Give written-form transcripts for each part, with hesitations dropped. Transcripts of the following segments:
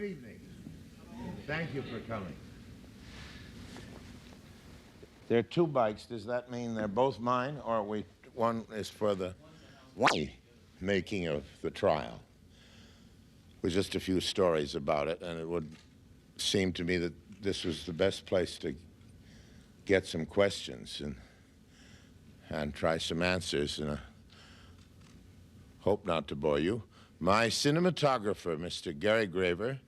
Good evening. Thank you for coming. There are two bikes. Does that mean they're both mine, or one is for the making of the trial? With just a few stories about it, and it would seem to me that this was the best place to get some questions and try some answers, and I hope not to bore you. My cinematographer, Mr. Gary Graver.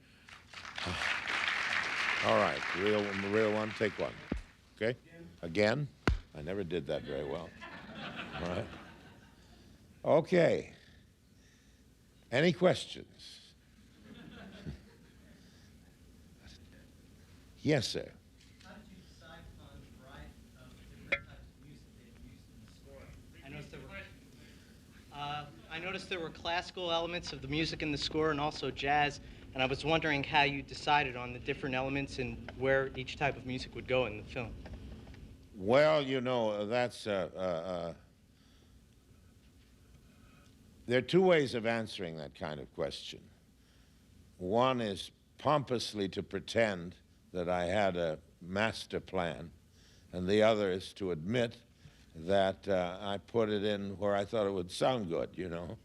All right, real one, take one. Okay? Again? I never did that very well. All right. Okay. Any questions? Yes, sir. How did you decide on the variety of different types of music that you used in the score? I noticed there were classical elements of the music in the score and also jazz, and I was wondering how you decided on the different elements and where each type of music would go in the film. Well, you know, that's there are two ways of answering that kind of question. One is pompously to pretend that I had a master plan, and the other is to admit that I put it in where I thought it would sound good, you know,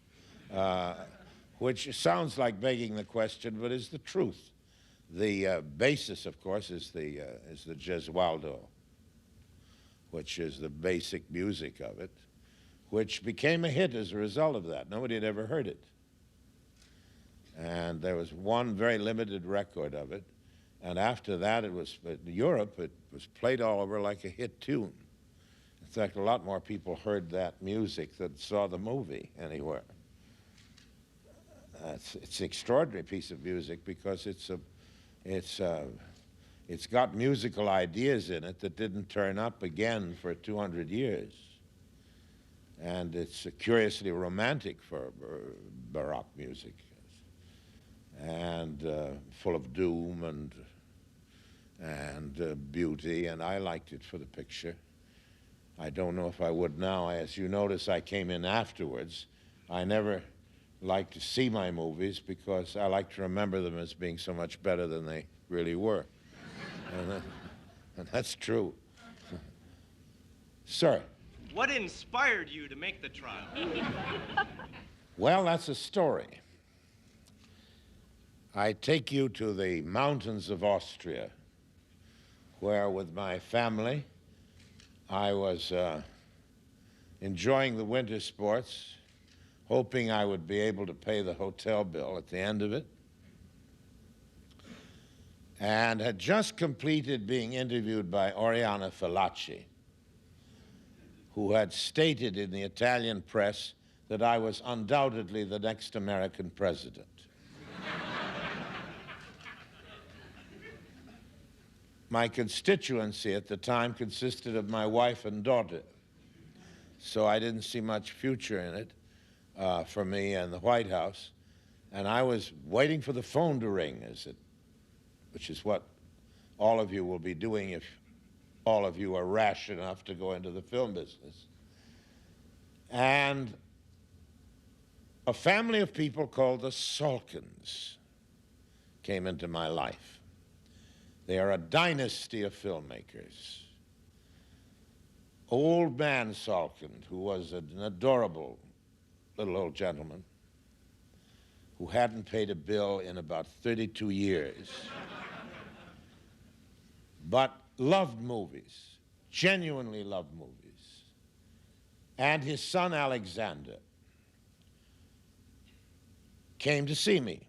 which sounds like begging the question, but is the truth. The basis, of course, is the Gesualdo, which is the basic music of it, which became a hit as a result of that. Nobody had ever heard it. And there was one very limited record of it, and after that, in Europe, it was played all over like a hit tune. In fact, a lot more people heard that music than saw the movie anywhere. It's an extraordinary piece of music because it's got musical ideas in it that didn't turn up again for 200 years. And it's curiously romantic for Baroque music, and full of doom and beauty, and I liked it for the picture. I don't know if I would now. As you notice, I came in afterwards. I never like to see my movies because I like to remember them as being so much better than they really were. And that's true. Sir? What inspired you to make the trial? Well, that's a story. I take you to the mountains of Austria, where with my family I was enjoying the winter sports, hoping I would be able to pay the hotel bill at the end of it, and had just completed being interviewed by Oriana Fallaci, who had stated in the Italian press that I was undoubtedly the next American president. My constituency at the time consisted of my wife and daughter, so I didn't see much future in it for me and the White House, and I was waiting for the phone to ring, which is what all of you will be doing if all of you are rash enough to go into the film business. And a family of people called the Salkins came into my life. They are a dynasty of filmmakers. Old man Salkind, who was an adorable little old gentleman who hadn't paid a bill in about 32 years, but loved movies, genuinely loved movies. And his son Alexander came to see me.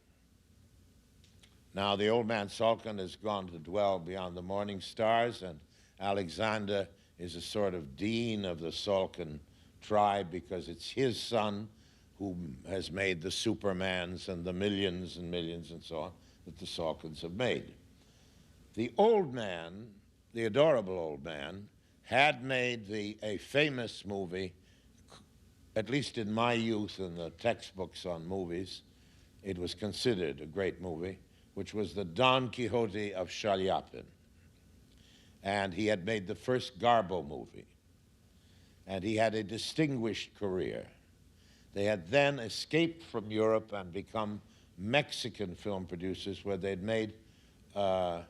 Now, the old man Salkind has gone to dwell beyond the morning stars, and Alexander is a sort of dean of the Salkind tribe because it's his son who has made the Supermans and the millions and millions and so on that the Salkinds have made. The old man, the adorable old man, had made a famous movie, at least in my youth in the textbooks on movies, it was considered a great movie, which was the Don Quixote of Chaliapin. And he had made the first Garbo movie. And he had a distinguished career. They had then escaped from Europe and become Mexican film producers where they'd made about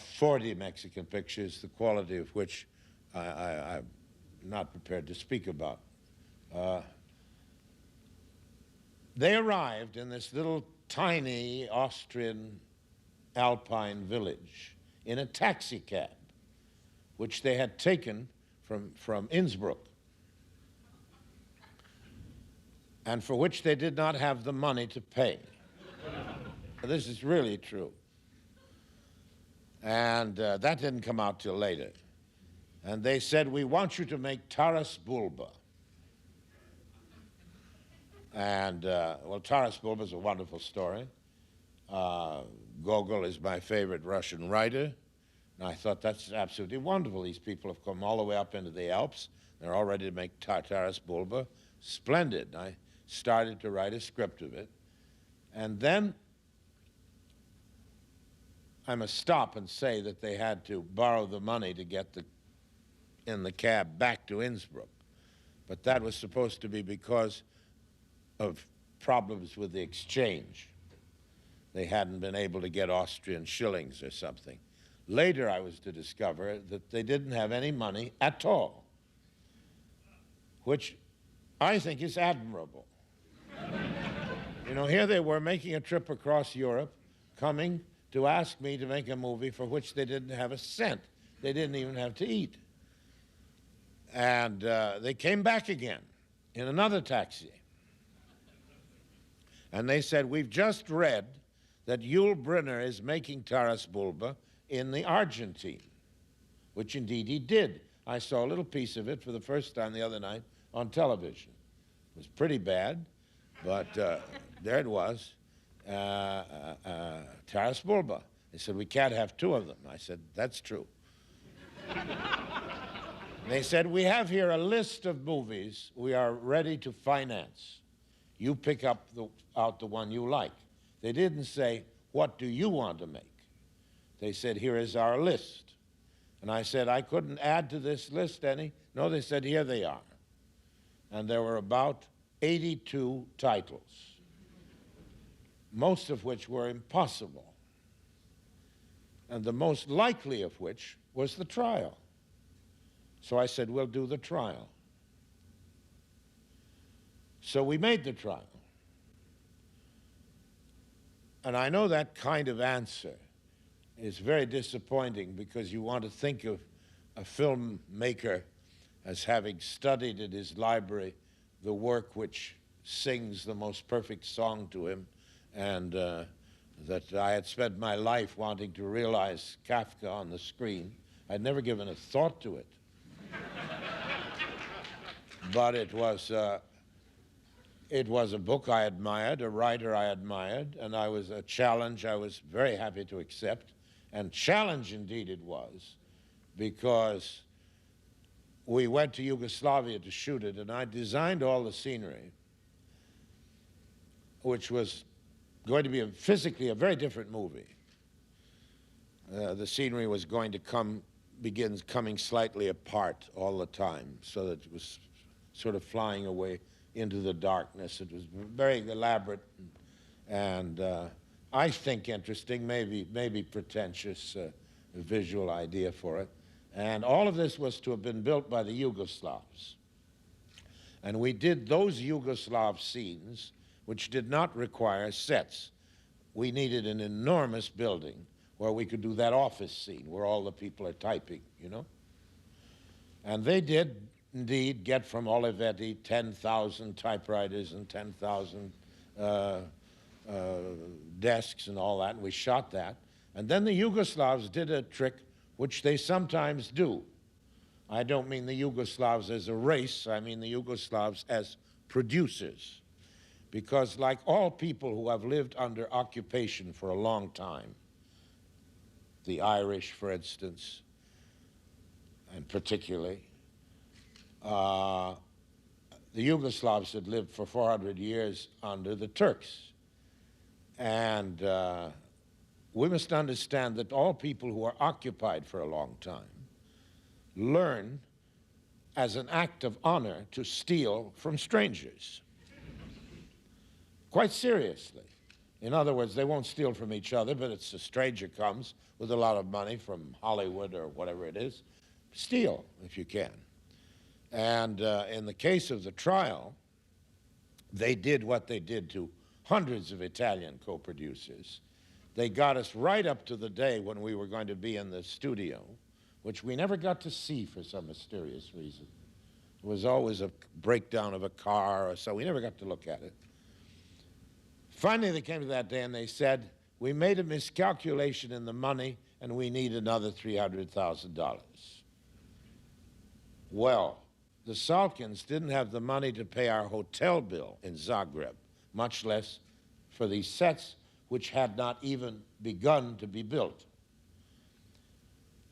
40 Mexican pictures, the quality of which I'm not prepared to speak about. They arrived in this little tiny Austrian alpine village in a taxi cab, which they had taken from Innsbruck, and for which they did not have the money to pay. This is really true. And that didn't come out till later. And they said, "We want you to make Taras Bulba." And, well, Taras Bulba is a wonderful story. Gogol is my favorite Russian writer. And I thought, that's absolutely wonderful. These people have come all the way up into the Alps. They're all ready to make Taras Bulba. Splendid. I started to write a script of it. And then I must stop and say that they had to borrow the money to get in the cab back to Innsbruck. But that was supposed to be because of problems with the exchange. They hadn't been able to get Austrian shillings or something. Later, I was to discover that they didn't have any money at all, which I think is admirable. You know, here they were making a trip across Europe, coming to ask me to make a movie for which they didn't have a cent. They didn't even have to eat. And they came back again in another taxi. And they said, "We've just read that Yul Brynner is making Taras Bulba in the Argentine," which indeed he did. I saw a little piece of it for the first time the other night on television. It was pretty bad, but there it was, Taras Bulba. They said, "We can't have two of them." I said, "That's true." They said, "We have here a list of movies we are ready to finance. You pick out the one you like." They didn't say, "What do you want to make?" They said, "Here is our list." And I said, "I couldn't add to this list any?" No, they said, "Here they are." And there were about 82 titles, most of which were impossible, and the most likely of which was the trial. So I said, "We'll do the trial." So we made the trial. And I know that kind of answer is very disappointing, because you want to think of a filmmaker as having studied in his library the work which sings the most perfect song to him, and that I had spent my life wanting to realize Kafka on the screen. I'd never given a thought to it. But it was a book I admired, a writer I admired, and I was a challenge I was very happy to accept. And challenge indeed it was, because we went to Yugoslavia to shoot it, and I designed all the scenery, which was going to be physically a very different movie. The scenery was going to begins coming slightly apart all the time, so that it was sort of flying away into the darkness. It was very elaborate and I think interesting, maybe pretentious visual idea for it. And all of this was to have been built by the Yugoslavs. And we did those Yugoslav scenes, which did not require sets. We needed an enormous building where we could do that office scene where all the people are typing, you know? And they did indeed get from Olivetti 10,000 typewriters and 10,000 desks and all that, and we shot that. And then the Yugoslavs did a trick which they sometimes do. I don't mean the Yugoslavs as a race, I mean the Yugoslavs as producers. Because like all people who have lived under occupation for a long time, the Irish, for instance, and particularly, the Yugoslavs had lived for 400 years under the Turks. And we must understand that all people who are occupied for a long time learn as an act of honor to steal from strangers. Quite seriously. In other words, they won't steal from each other, but it's a stranger comes with a lot of money from Hollywood or whatever it is. Steal if you can. And in the case of the trial, they did what they did to hundreds of Italian co-producers. They got us right up to the day when we were going to be in the studio, which we never got to see for some mysterious reason. It was always a breakdown of a car or so. We never got to look at it. Finally, they came to that day and they said, we made a miscalculation in the money and we need another $300,000. Well, the Salkins didn't have the money to pay our hotel bill in Zagreb, much less for these sets, which had not even begun to be built.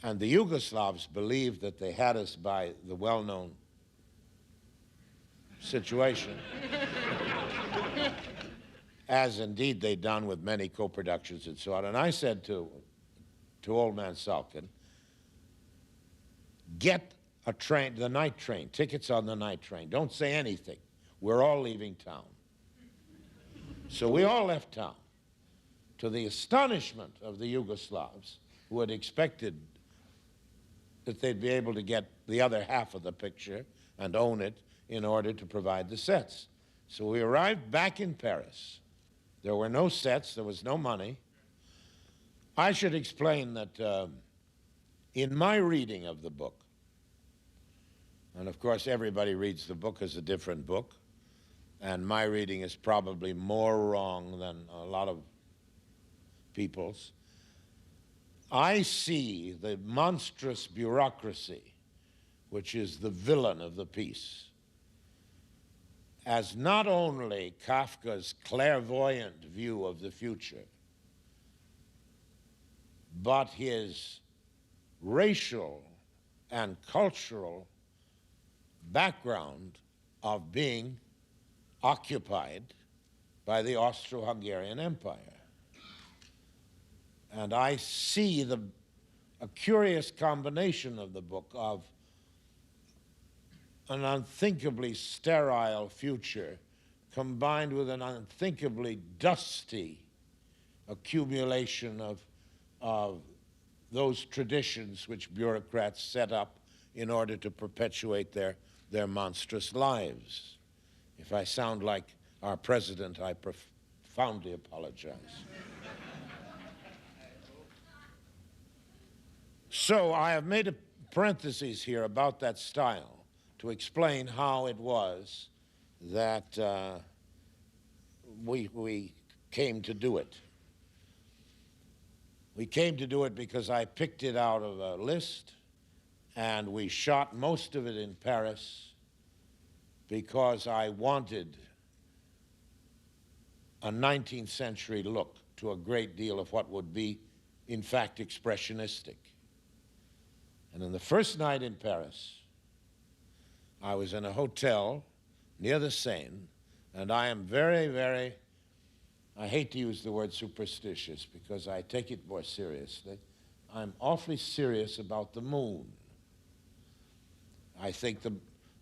And the Yugoslavs believed that they had us by the well-known situation, as indeed they'd done with many co-productions and so on. And I said to Old Man Salkin, get a train, the night train, tickets on the night train. Don't say anything. We're all leaving town. So we all left town, to the astonishment of the Yugoslavs, who had expected that they'd be able to get the other half of the picture and own it in order to provide the sets. So we arrived back in Paris. There were no sets, there was no money. I should explain that in my reading of the book, and of course everybody reads the book as a different book, and my reading is probably more wrong than a lot of people's, I see the monstrous bureaucracy, which is the villain of the piece, as not only Kafka's clairvoyant view of the future, but his racial and cultural background of being occupied by the Austro-Hungarian Empire. And I see a curious combination of the book of an unthinkably sterile future combined with an unthinkably dusty accumulation of those traditions which bureaucrats set up in order to perpetuate their monstrous lives. If I sound like our president, I profoundly apologize. So I have made a parenthesis here about that style to explain how it was that we came to do it. We came to do it because I picked it out of a list, and we shot most of it in Paris because I wanted a 19th century look to a great deal of what would be, in fact, expressionistic. And in the first night in Paris, I was in a hotel near the Seine, and I am very, very, I hate to use the word superstitious because I take it more seriously. I'm awfully serious about the moon. I think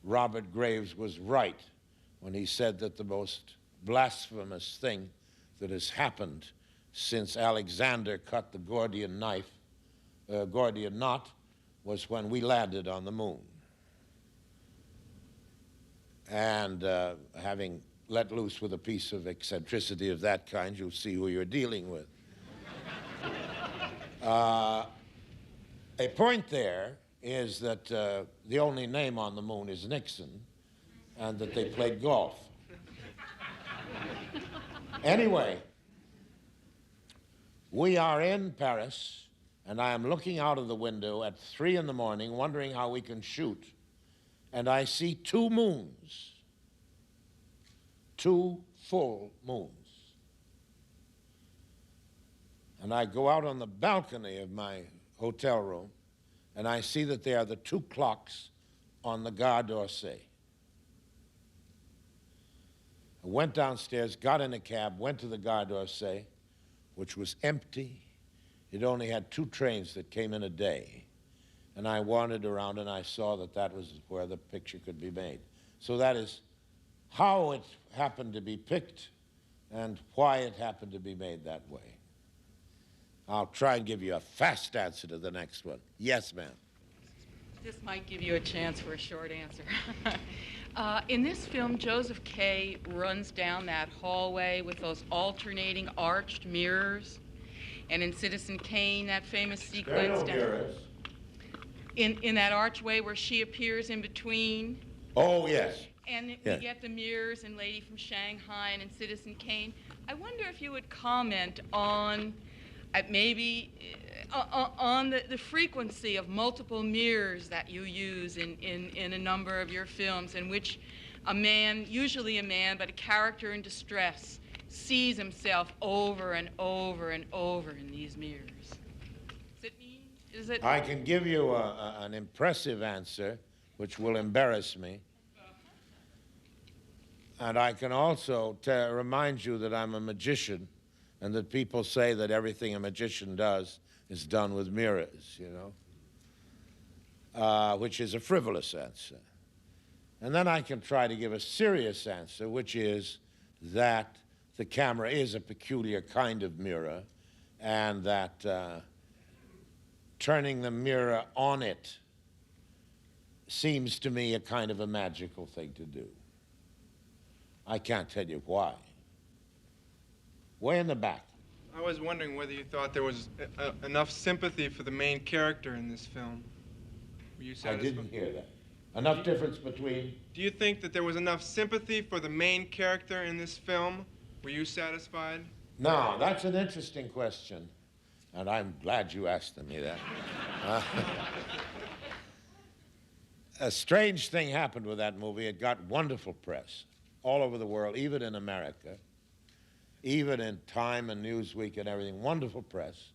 Robert Graves was right when he said that the most blasphemous thing that has happened since Alexander cut the Gordian knot, was when we landed on the moon. And having let loose with a piece of eccentricity of that kind, you'll see who you're dealing with. A point there is that the only name on the moon is Nixon, and that they played golf. Anyway, we are in Paris, and I am looking out of the window at 3 in the morning, wondering how we can shoot, and I see 2 moons, 2 full moons. And I go out on the balcony of my hotel room, and I see that they are the 2 clocks on the Gare d'Orsay. I went downstairs, got in a cab, went to the Gare d'Orsay, which was empty. It only had 2 trains that came in a day. And I wandered around and I saw that that was where the picture could be made. So that is how it happened to be picked and why it happened to be made that way. I'll try and give you a fast answer to the next one. Yes, ma'am. This might give you a chance for a short answer. In this film, Joseph K. runs down that hallway with those alternating arched mirrors. And in Citizen Kane, that famous sequence in that archway where she appears in between. Oh, yes. And we Yes. get the mirrors in Lady from Shanghai and in Citizen Kane. I wonder if you would comment on on the frequency of multiple mirrors that you use in a number of your films, in which a man, usually a man, but a character in distress, sees himself over and over and over in these mirrors. Is it? I can give you an impressive answer, which will embarrass me. And I can also remind you that I'm a magician, and that people say that everything a magician does is done with mirrors, you know, which is a frivolous answer. And then I can try to give a serious answer, which is that the camera is a peculiar kind of mirror, and that turning the mirror on it seems to me a kind of a magical thing to do. I can't tell you why. Way in the back. I was wondering whether you thought there was enough sympathy for the main character in this film. Were you satisfied? I didn't hear that. Enough difference between? Do you think that there was enough sympathy for the main character in this film? Were you satisfied? No, that's an interesting question, and I'm glad you asked me that. A strange thing happened with that movie. It got wonderful press all over the world, even in America, even in Time and Newsweek and everything, wonderful press.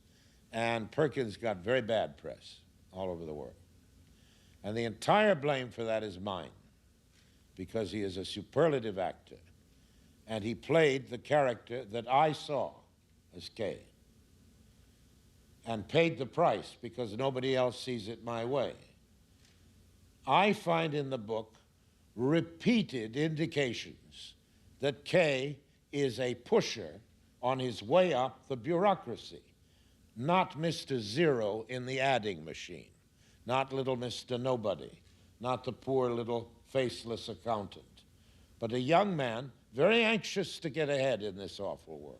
And Perkins got very bad press all over the world. And the entire blame for that is mine, because he is a superlative actor. And he played the character that I saw as Kay, and paid the price because nobody else sees it my way. I find in the book repeated indications that Kay is a pusher on his way up the bureaucracy, not Mr. Zero in the adding machine, not little Mr. Nobody, not the poor little faceless accountant, but a young man very anxious to get ahead in this awful world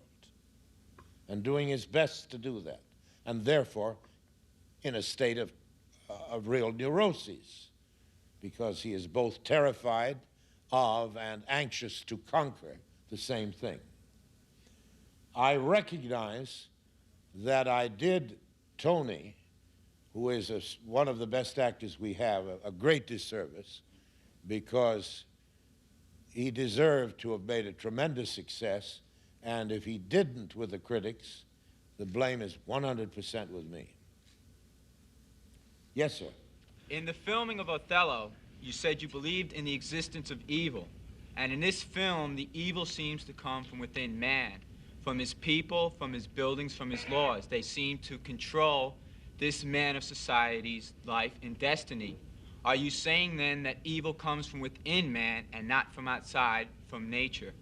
and doing his best to do that, and therefore in a state of real neuroses, because he is both terrified of and anxious to conquer the same thing. I recognize that I did Tony, who is one of the best actors we have, a great disservice, because he deserved to have made a tremendous success, and if he didn't with the critics, the blame is 100% with me. Yes, sir. In the filming of Othello, you said you believed in the existence of evil. And in this film, the evil seems to come from within man, from his people, from his buildings, from his laws. They seem to control this man of society's life and destiny. Are you saying then that evil comes from within man and not from outside, from nature?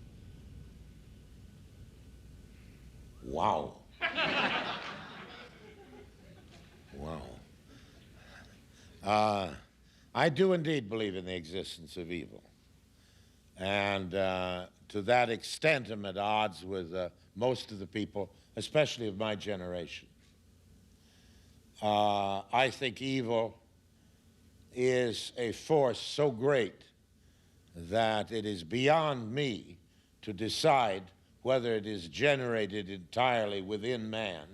Wow. Wow. I do indeed believe in the existence of evil. And to that extent, I'm at odds with most of the people, especially of my generation. I think evil is a force so great that it is beyond me to decide whether it is generated entirely within man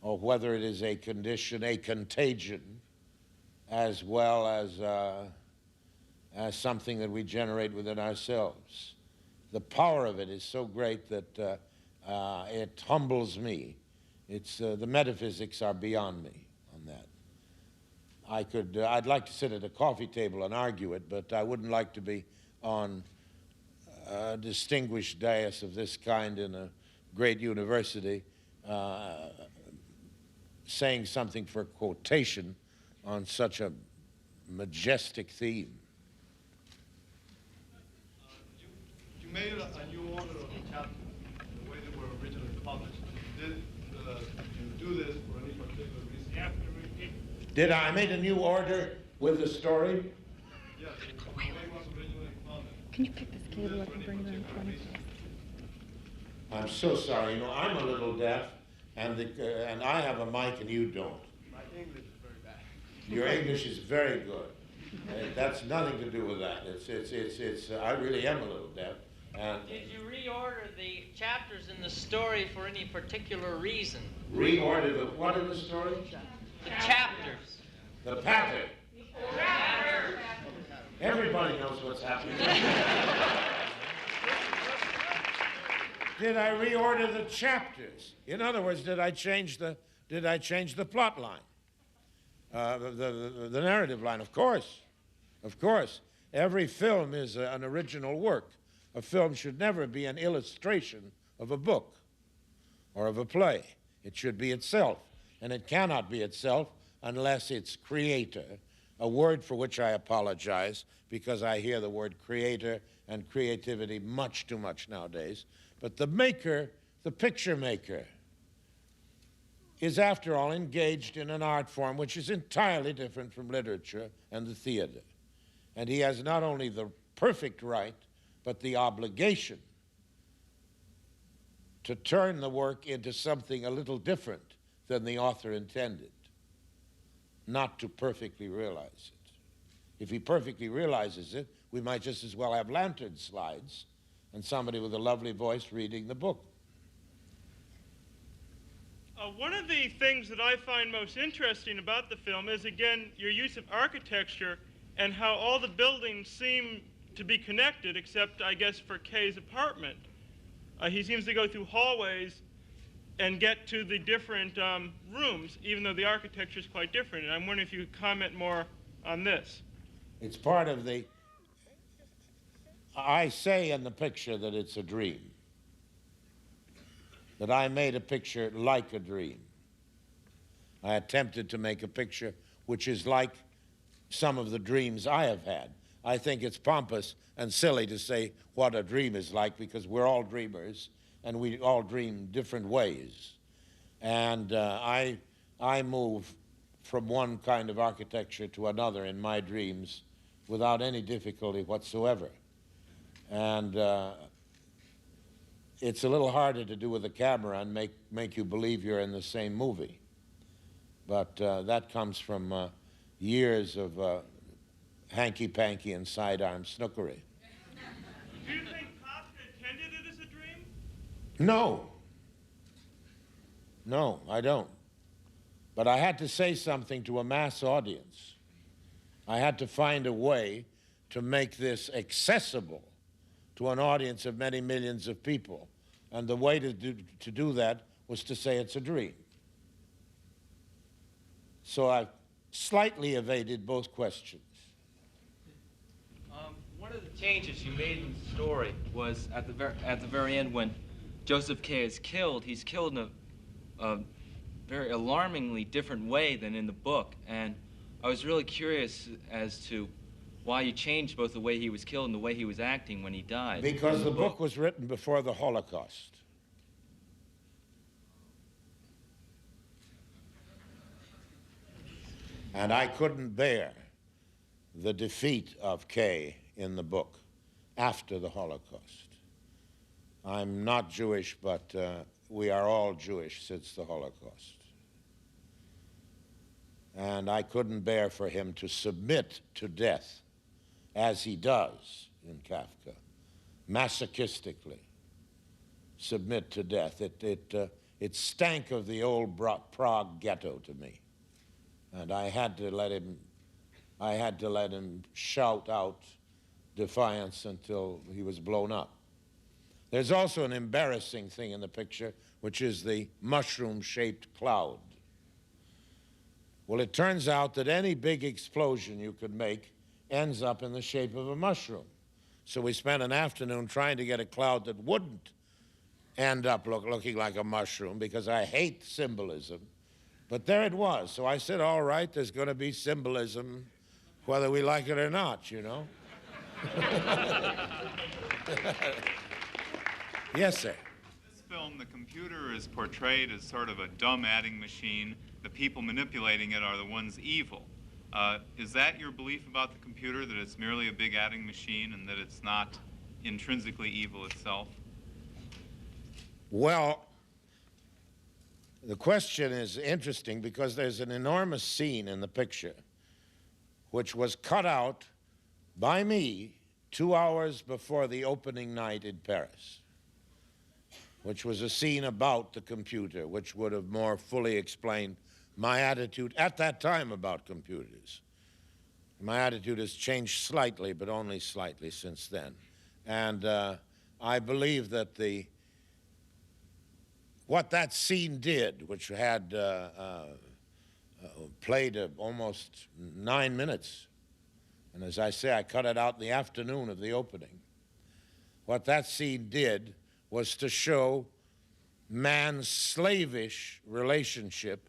or whether it is a condition, a contagion, as well as something that we generate within ourselves. The power of it is so great that it humbles me. The metaphysics are beyond me on that. I'd like to sit at a coffee table and argue it, but I wouldn't like to be on a distinguished dais of this kind in a great university saying something for quotation on such a majestic theme. You made a new order of the chapters, the way they were originally published. Did you do this for any particular reason? You have to repeat. Did I made a new order with the story? Yes, the way it was originally published. Can you pick this cable up and bring it around the corner, please? I'm so sorry. You know, I'm a little deaf, and and I have a mic and you don't. My English is very bad. Your English is very good. That's nothing to do with that. I really am a little deaf. And Did you reorder the chapters in the story for any particular reason? reorder the what in the story? The chapters. The pattern. Everybody knows what's happening. Did I reorder the chapters? In other words, did I change the plot line? The narrative line, of course. Of course. Every film is an original work. A film should never be an illustration of a book or of a play. It should be itself. And it cannot be itself unless its creator, a word for which I apologize because I hear the word creator and creativity much too much nowadays. But the maker, the picture maker, is after all engaged in an art form which is entirely different from literature and the theater. And he has not only the perfect right, but the obligation to turn the work into something a little different than the author intended, not to perfectly realize it. If he perfectly realizes it, we might just as well have lantern slides and somebody with a lovely voice reading the book. One of the things that I find most interesting about the film is, again, your use of architecture and how all the buildings seem to be connected, except, I guess, for Kay's apartment. He seems to go through hallways and get to the different rooms, even though the architecture is quite different. And I'm wondering if you could comment more on this. It's part of the... I say in the picture that it's a dream, that I made a picture like a dream. I attempted to make a picture which is like some of the dreams I have had. I think it's pompous and silly to say what a dream is like because we're all dreamers and we all dream different ways. And I move from one kind of architecture to another in my dreams without any difficulty whatsoever. And it's a little harder to do with a camera and make you believe you're in the same movie. But that comes from years of hanky-panky and sidearm snookery. Do you think Kafka intended it as a dream? No. No, I don't. But I had to say something to a mass audience. I had to find a way to make this accessible to an audience of many millions of people. And the way to do that was to say it's a dream. So I slightly evaded both questions. One of the changes you made in the story was at the very end when Joseph K. is killed. He's killed in a very alarmingly different way than in the book. And I was really curious as to why you changed both the way he was killed and the way he was acting when he died. Because the book was written before the Holocaust. And I couldn't bear the defeat of Kay in the book after the Holocaust. I'm not Jewish, but we are all Jewish since the Holocaust. And I couldn't bear for him to submit to death, as he does in Kafka, masochistically submit to death. It stank of the old Prague ghetto to me. And I had to let him shout out defiance until he was blown up. There's also an embarrassing thing in the picture, which is the mushroom-shaped cloud. Well, it turns out that any big explosion you could make ends up in the shape of a mushroom. So we spent an afternoon trying to get a cloud that wouldn't end up looking like a mushroom, because I hate symbolism. But there it was. So I said, all right, there's going to be symbolism whether we like it or not, you know. Yes, sir. This film, the computer is portrayed as sort of a dumb adding machine. The people manipulating it are the ones evil. Is that your belief about the computer, that it's merely a big adding machine and that it's not intrinsically evil itself? Well, the question is interesting because there's an enormous scene in the picture which was cut out by me 2 hours before the opening night in Paris, which was a scene about the computer, which would have more fully explained my attitude at that time about computers. My attitude has changed slightly, but only slightly since then. And I believe that what that scene did, which had played almost 9 minutes, and as I say, I cut it out in the afternoon of the opening. What that scene did was to show man's slavish relationship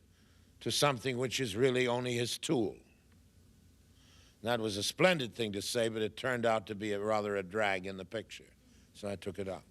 to something which is really only his tool. That was a splendid thing to say, but it turned out to be rather a drag in the picture, so I took it out.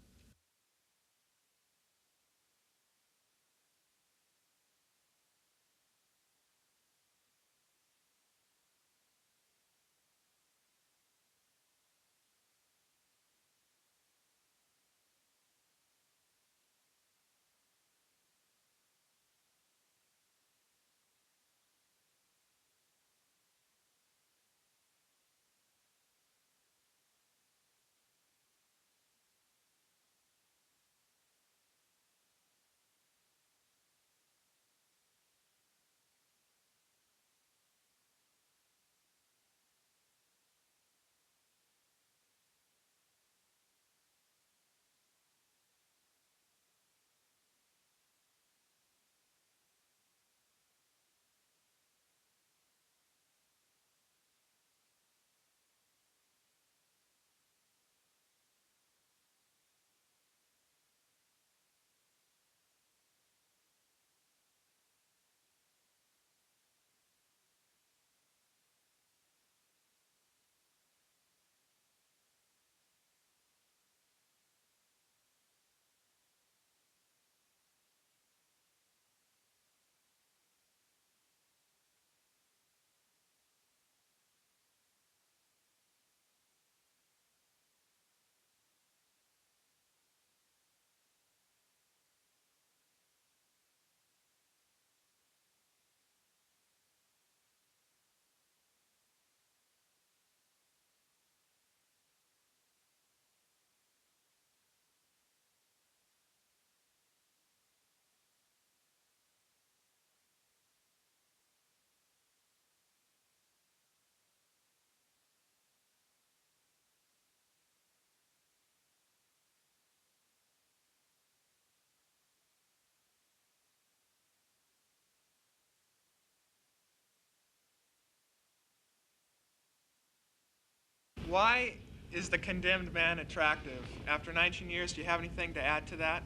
Why is the condemned man attractive? After 19 years, do you have anything to add to that?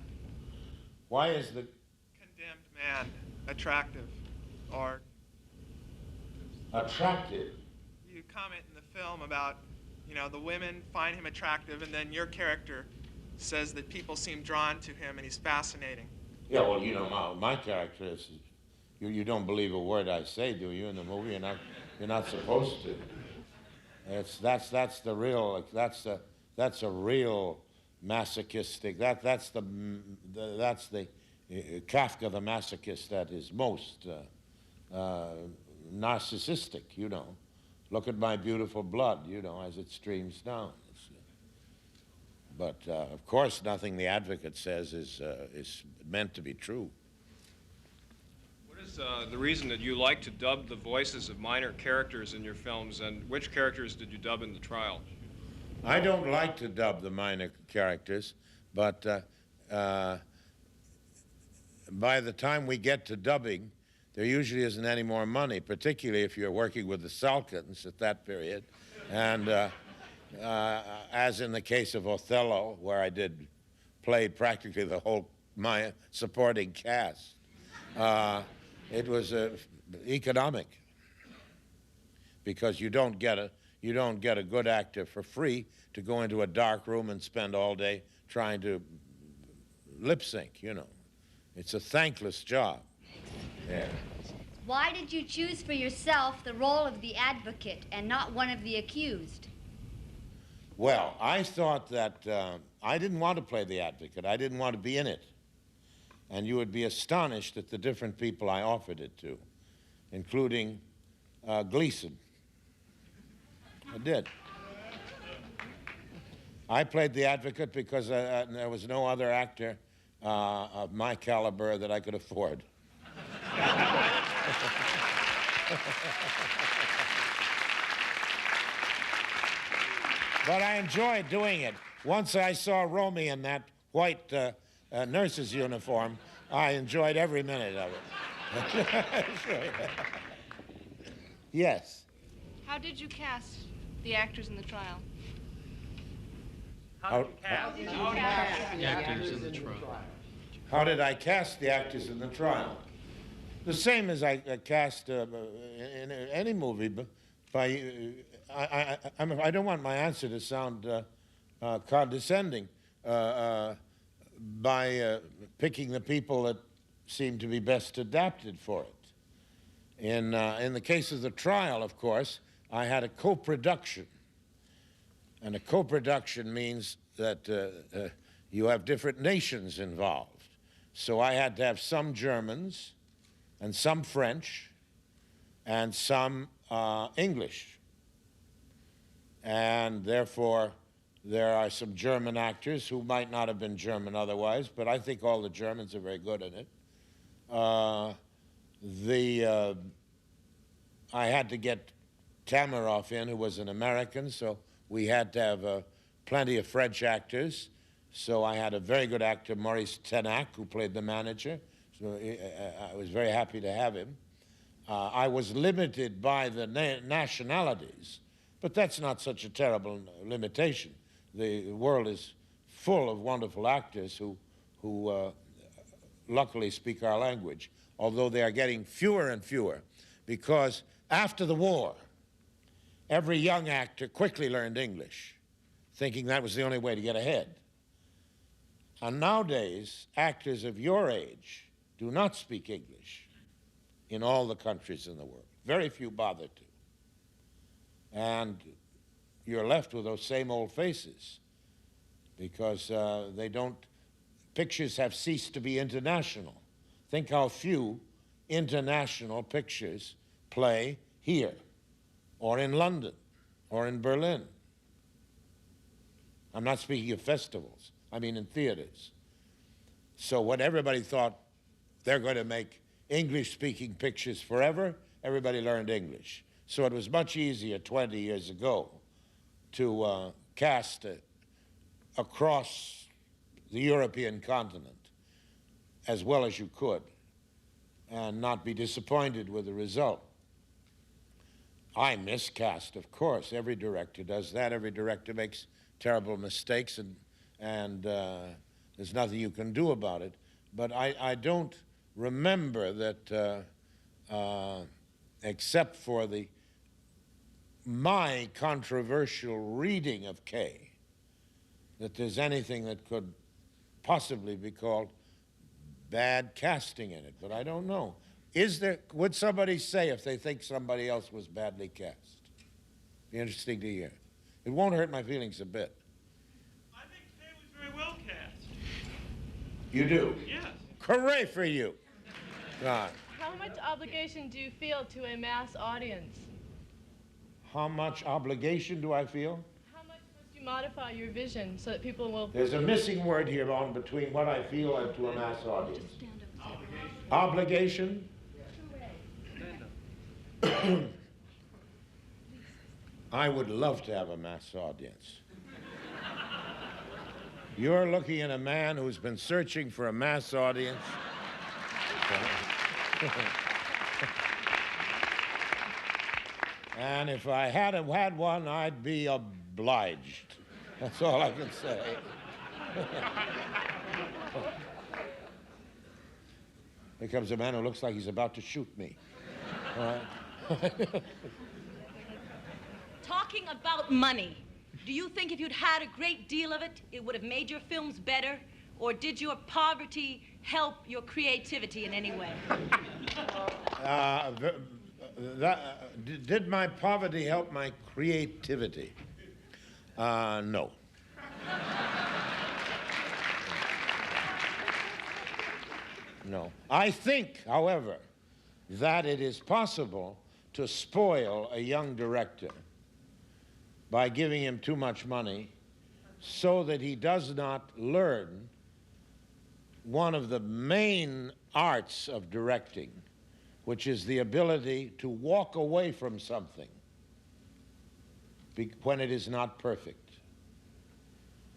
Why is the Condemned man attractive? Or attractive? you comment in the film about, the women find him attractive, and then your character says that people seem drawn to him and he's fascinating. Yeah, well, my character is, you don't believe a word I say, do you, in the movie? You're not supposed to. That's a real masochistic, that's the Kafka the masochist at his most narcissistic, Look at my beautiful blood, as it streams down. But of course, nothing the advocate says is meant to be true. What is the reason that you like to dub the voices of minor characters in your films, and which characters did you dub in the trial? I don't like to dub the minor characters, but by the time we get to dubbing, there usually isn't any more money, particularly if you're working with the Salkins at that period. And as in the case of Othello, where I played practically the whole my supporting cast, it was economic, because you don't get a good actor for free to go into a dark room and spend all day trying to lip sync, you know. It's a thankless job. Yeah. Why did you choose for yourself the role of the advocate and not one of the accused? Well, I thought that I didn't want to play the advocate. I didn't want to be in it. And you would be astonished at the different people I offered it to, including Gleason. I did. I played the advocate because there was no other actor of my caliber that I could afford. But I enjoyed doing it. Once I saw Romy in that white nurse's uniform, I enjoyed every minute of it. Yes. How did you cast the actors in the trial? How did you cast the actors in the trial? How did I cast the actors in the trial? The same as I cast in any movie, but I don't want my answer to sound condescending by picking the people that seem to be best adapted for it. In the case of the trial, of course, I had a co-production. And a co-production means that you have different nations involved. So I had to have some Germans and some French and some English. And therefore, there are some German actors who might not have been German otherwise, but I think all the Germans are very good in it. I had to get Tamaroff in, who was an American, so we had to have plenty of French actors. So I had a very good actor, Maurice Tenac, who played the manager. So I was very happy to have him. I was limited by the nationalities, but that's not such a terrible limitation. The world is full of wonderful actors who luckily speak our language, although they are getting fewer and fewer, because after the war, every young actor quickly learned English, thinking that was the only way to get ahead. And nowadays, actors of your age do not speak English in all the countries in the world. Very few bother to. And you're left with those same old faces because pictures have ceased to be international. Think how few international pictures play here, or in London, or in Berlin. I'm not speaking of festivals. I mean in theaters. So when everybody thought they're going to make English-speaking pictures forever, everybody learned English. So it was much easier 20 years ago to cast across the European continent as well as you could and not be disappointed with the result. I miscast, of course. Every director does that. Every director makes terrible mistakes, and there's nothing you can do about it. But I don't remember that, except for my controversial reading of Kay, that there's anything that could possibly be called bad casting in it. But I don't know. Would somebody say if they think somebody else was badly cast? Be interesting to hear. It won't hurt my feelings a bit. I think Kay was very well cast. You do? Yes. Hooray for you. God. How much obligation do you feel to a mass audience? How much obligation do I feel? How much must you modify your vision so that people will... There's a missing word here on between what I feel and to a mass audience. Obligation? I would love to have a mass audience. You're looking at a man who's been searching for a mass audience. And if I hadn't had one, I'd be obliged. That's all I can say. Here comes a man who looks like he's about to shoot me. All right? Talking about money, do you think if you'd had a great deal of it, it would have made your films better? or did your poverty help your creativity in any way? Did my poverty help my creativity? No. No. I think, however, that it is possible to spoil a young director by giving him too much money so that he does not learn one of the main arts of directing, which is the ability to walk away from something when it is not perfect.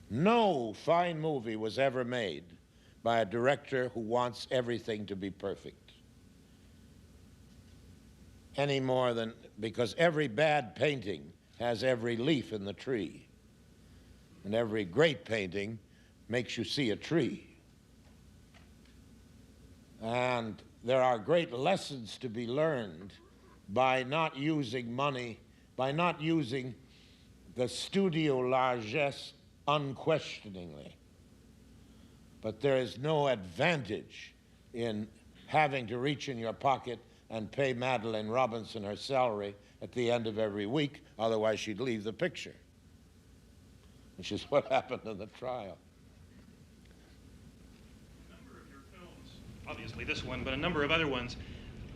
No fine movie was ever made by a director who wants everything to be perfect. Any more than, because every bad painting has every leaf in the tree, and every great painting makes you see a tree. And there are great lessons to be learned by not using money, by not using the studio largesse unquestioningly. But there is no advantage in having to reach in your pocket and pay Madeleine Robinson her salary at the end of every week, otherwise she'd leave the picture, which is what happened in the trial. A number of your films, obviously this one, but a number of other ones,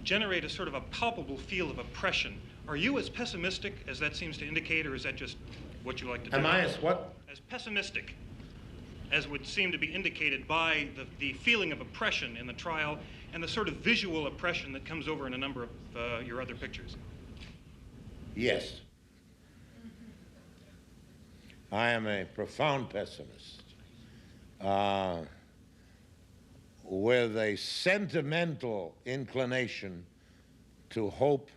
generate a sort of a palpable feel of oppression. Are you as pessimistic as that seems to indicate, or is that just what you like to do? Am I as what? As pessimistic as would seem to be indicated by the feeling of oppression in the trial and the sort of visual oppression that comes over in a number of your other pictures? Yes. I am a profound pessimist with a sentimental inclination to hope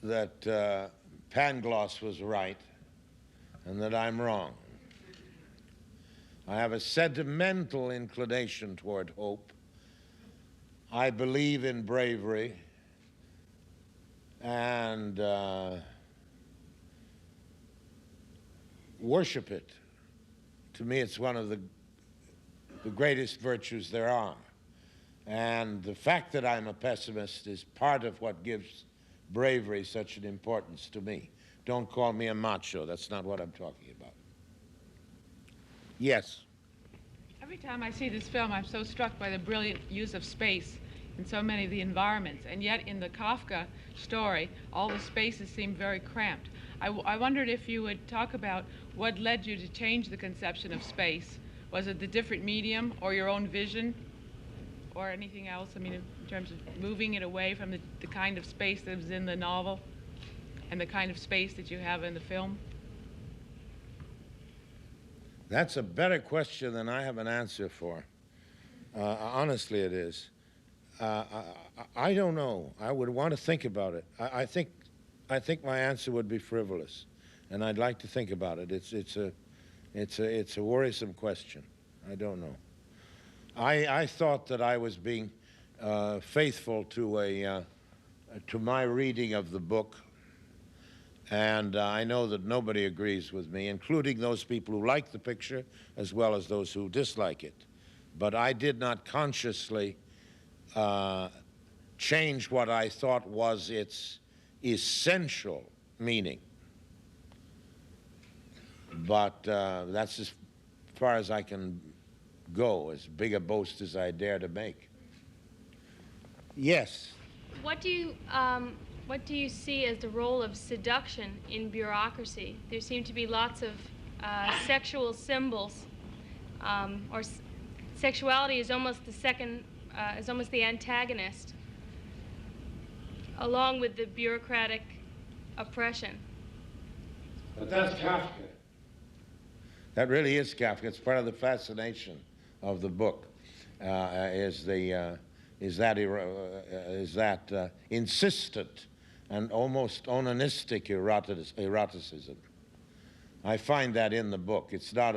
that Pangloss was right and that I'm wrong. I have a sentimental inclination toward hope. I believe in bravery, and worship it. To me, it's one of the greatest virtues there are. And the fact that I'm a pessimist is part of what gives bravery such an importance to me. Don't call me a macho. That's not what I'm talking about. Yes. Every time I see this film, I'm so struck by the brilliant use of space in so many of the environments. And yet in the Kafka story, all the spaces seem very cramped. I wondered if you would talk about what led you to change the conception of space. Was it the different medium or your own vision or anything else? I mean, in terms of moving it away from the kind of space that was in the novel and the kind of space that you have in the film? That's a better question than I have an answer for. Honestly, it is. I don't know. I would want to think about it. I think my answer would be frivolous, and I'd like to think about it. It's a worrisome question. I don't know. I thought that I was being faithful to my reading of the book. And I know that nobody agrees with me, including those people who like the picture as well as those who dislike it. But I did not consciously change what I thought was its essential meaning. But that's as far as I can go, as big a boast as I dare to make. Yes? What do you see as the role of seduction in bureaucracy? There seem to be lots of sexual symbols, sexuality is almost the antagonist, along with the bureaucratic oppression. But that's Kafka. That really is Kafka. It's part of the fascination of the book. Is that insistent and almost onanistic eroticism. I find that in the book. It's not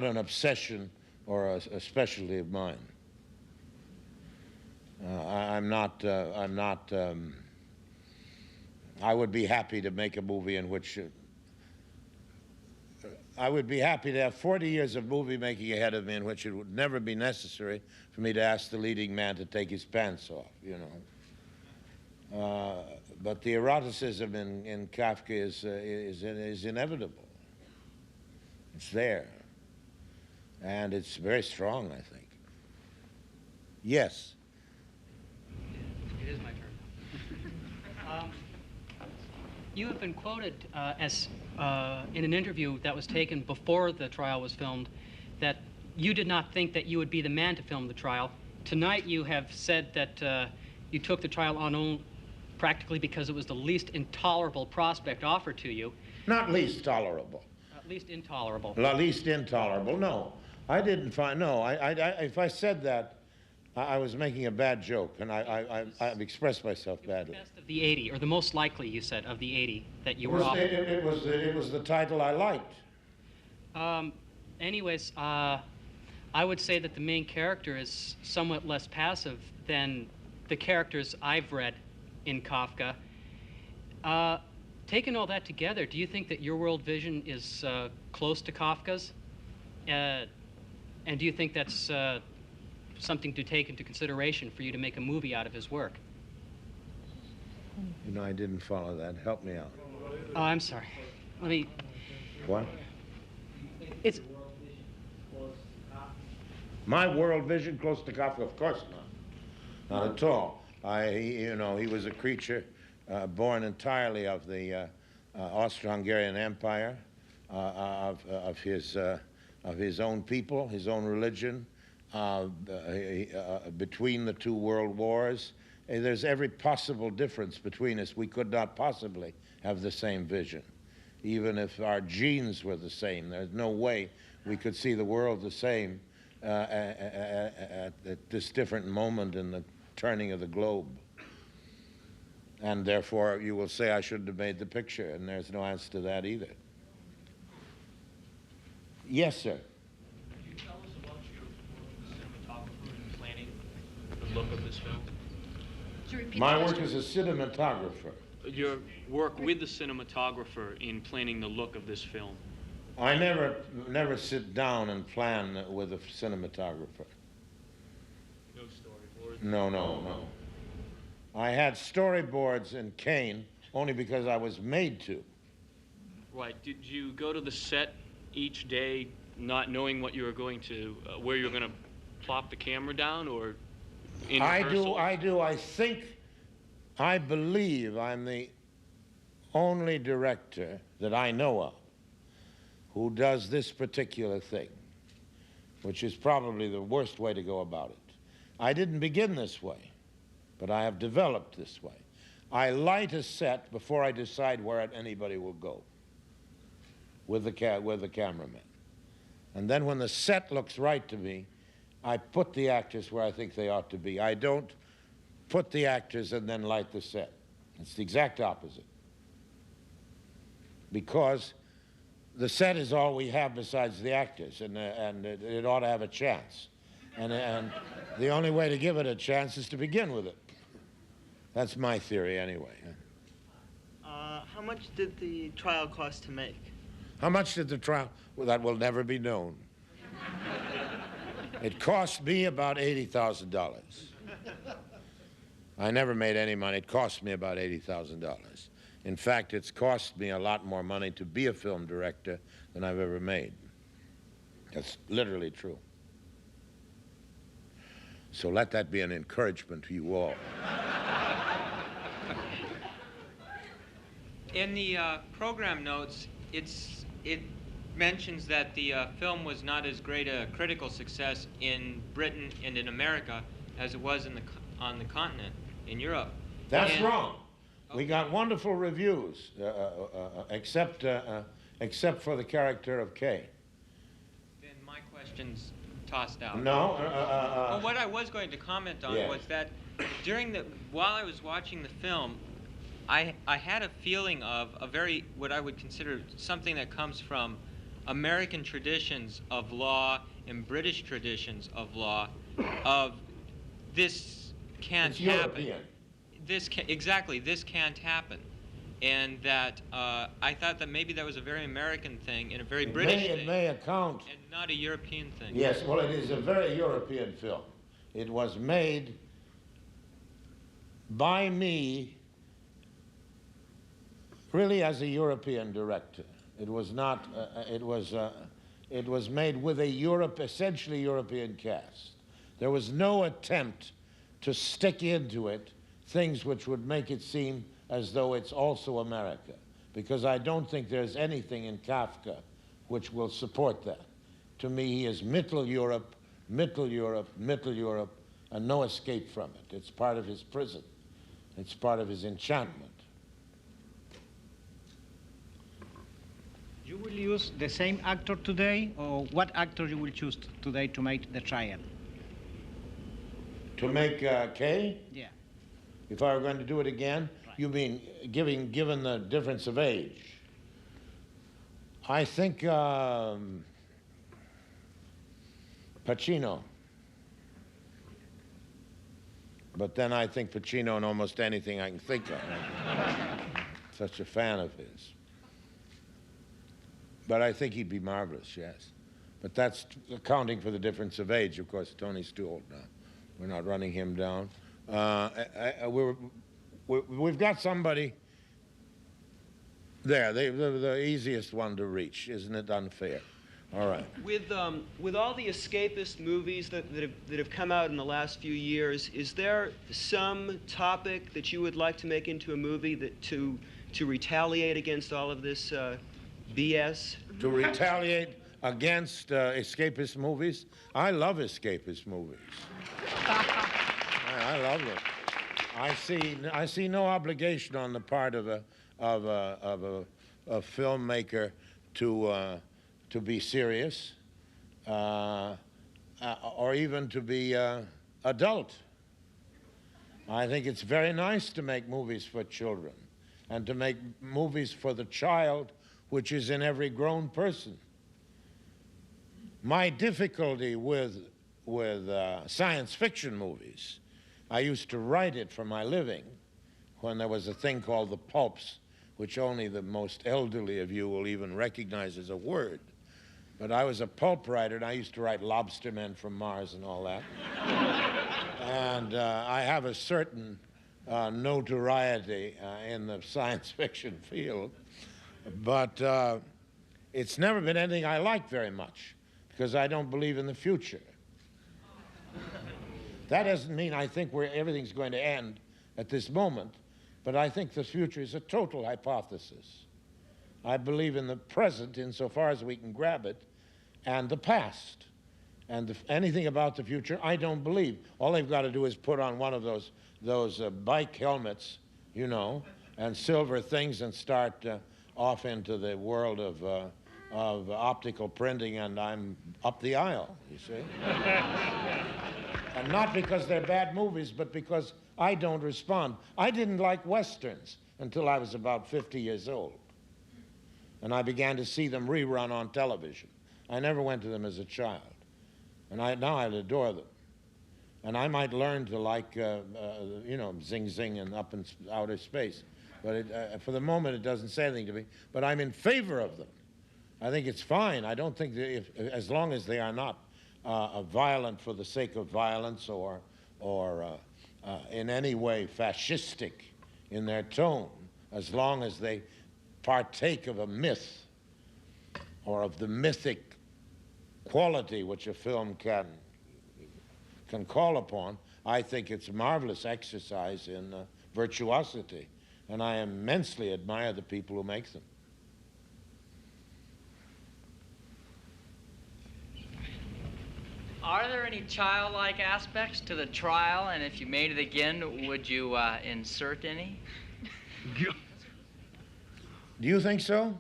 an obsession or a specialty of mine. I would be happy to make a movie in which I would be happy to have 40 years of movie making ahead of me in which it would never be necessary for me to ask the leading man to take his pants off, you know. But the eroticism in Kafka is inevitable. It's there. And it's very strong, I think. Yes. It is my turn. You have been quoted as in an interview that was taken before the trial was filmed that you did not think that you would be the man to film the trial. Tonight you have said that you took the trial on practically because it was the least intolerable prospect offered to you. Not least tolerable. Least intolerable. Least intolerable, no. I didn't find, no. If I said that, I was making a bad joke, and I've expressed myself badly. Best of the 80, or the most likely, you said, of the 80 that you were offered. It was the title I liked. Anyways, I would say that the main character is somewhat less passive than the characters I've read in Kafka. Taking all that together, do you think that your world vision is close to Kafka's? And do you think that's something to take into consideration for you to make a movie out of his work? You know, I didn't follow that. Help me out. Oh, I'm sorry. Let me... What? It's... My world vision close to Kafka? Of course not. Not at all. He was a creature born entirely of the Austro-Hungarian Empire, of his own people, his own religion, between the two world wars. There's every possible difference between us. We could not possibly have the same vision. Even if our genes were the same, there's no way we could see the world the same at this different moment in the turning of the globe. And therefore, you will say I shouldn't have made the picture, and there's no answer to that either. Yes, sir. Could you tell us about your cinematographer in planning the look of this film? My work as a cinematographer. Your work with the cinematographer in planning the look of this film. I never sit down and plan with a cinematographer. No storyboards? No. I had storyboards in Kane only because I was made to. Right. Did you go to the set each day not knowing what you were going to, where you were going to plop the camera down, or in rehearsal? I do. I believe I'm the only director that I know of who does this particular thing, which is probably the worst way to go about it. I didn't begin this way, but I have developed this way. I light a set before I decide where anybody will go with the cameraman. And then when the set looks right to me, I put the actors where I think they ought to be. I don't put the actors and then light the set. It's the exact opposite. Because the set is all we have besides the actors, and it ought to have a chance. And the only way to give it a chance is to begin with it. That's my theory anyway. How much did the trial cost to make? How much did the trial? Well, that will never be known. It cost me about $80,000. I never made any money. It cost me about $80,000. In fact, it's cost me a lot more money to be a film director than I've ever made. That's literally true. So let that be an encouragement to you all. In the program notes, it mentions that the film was not as great a critical success in Britain and in America as it was on the continent, in Europe. That's wrong. We got wonderful reviews, except for the character of Kay. Then my question's tossed out. No. Well, what I was going to comment on was that while I was watching the film, I had a feeling of what I would consider something that comes from American traditions of law and British traditions of law, of this can't happen. European. This can't happen. and that I thought that maybe that was a very American thing and a very British It thing, may account. and not a European thing. Yes, well, it is a very European film. It was made by me really as a European director. It was not, it was made with a essentially European cast. There was no attempt to stick into it things which would make it seem as though it's also America, because I don't think there's anything in Kafka which will support that. To me, he is Mittel Europe, Mittel Europe, Mittel Europe, and no escape from it. It's part of his prison. It's part of his enchantment. You will use the same actor today, or what actor you will choose today to make the trial? To make Kay? Yeah. If I were going to do it again? Right. You mean given the difference of age? I think Pacino. But then I think Pacino in almost anything I can think of. Such a fan of his. But I think he'd be marvelous, yes. But that's accounting for the difference of age. Of course, Tony's too old now. We're not running him down. We've got somebody there, the easiest one to reach. Isn't it unfair? All right. With all the escapist movies that have come out in the last few years, is there some topic that you would like to make into a movie that to retaliate against all of this BS? To retaliate against escapist movies? I love escapist movies. I love them. I see no obligation on the part of a filmmaker to be serious, or even to be adult. I think it's very nice to make movies for children, and to make movies for the child, which is in every grown person. My difficulty with science fiction movies, I used to write it for my living when there was a thing called the pulps, which only the most elderly of you will even recognize as a word. But I was a pulp writer, and I used to write Lobster Men from Mars and all that. And I have a certain notoriety in the science fiction field. But it's never been anything I like very much, because I don't believe in the future. That doesn't mean I think everything's going to end at this moment, but I think the future is a total hypothesis. I believe in the present insofar as we can grab it, and the past. And anything about the future, I don't believe. All they've got to do is put on one of those bike helmets, you know, and silver things, and start off into the world of optical printing, and I'm up the aisle, you see? And not because they're bad movies, but because I don't respond. I didn't like Westerns until I was about 50 years old. And I began to see them rerun on television. I never went to them as a child. And now I adore them. And I might learn to like, you know, Zing Zing and Up in Outer Space. But for the moment, it doesn't say anything to me. But I'm in favor of them. I think it's fine. I don't think that as long as they are not violent for the sake of violence, or in any way fascistic in their tone, as long as they partake of a myth or of the mythic quality which a film can call upon, I think it's a marvelous exercise in virtuosity, and I immensely admire the people who make them. Are there any childlike aspects to the trial, and if you made it again, would you insert any? Do you think so?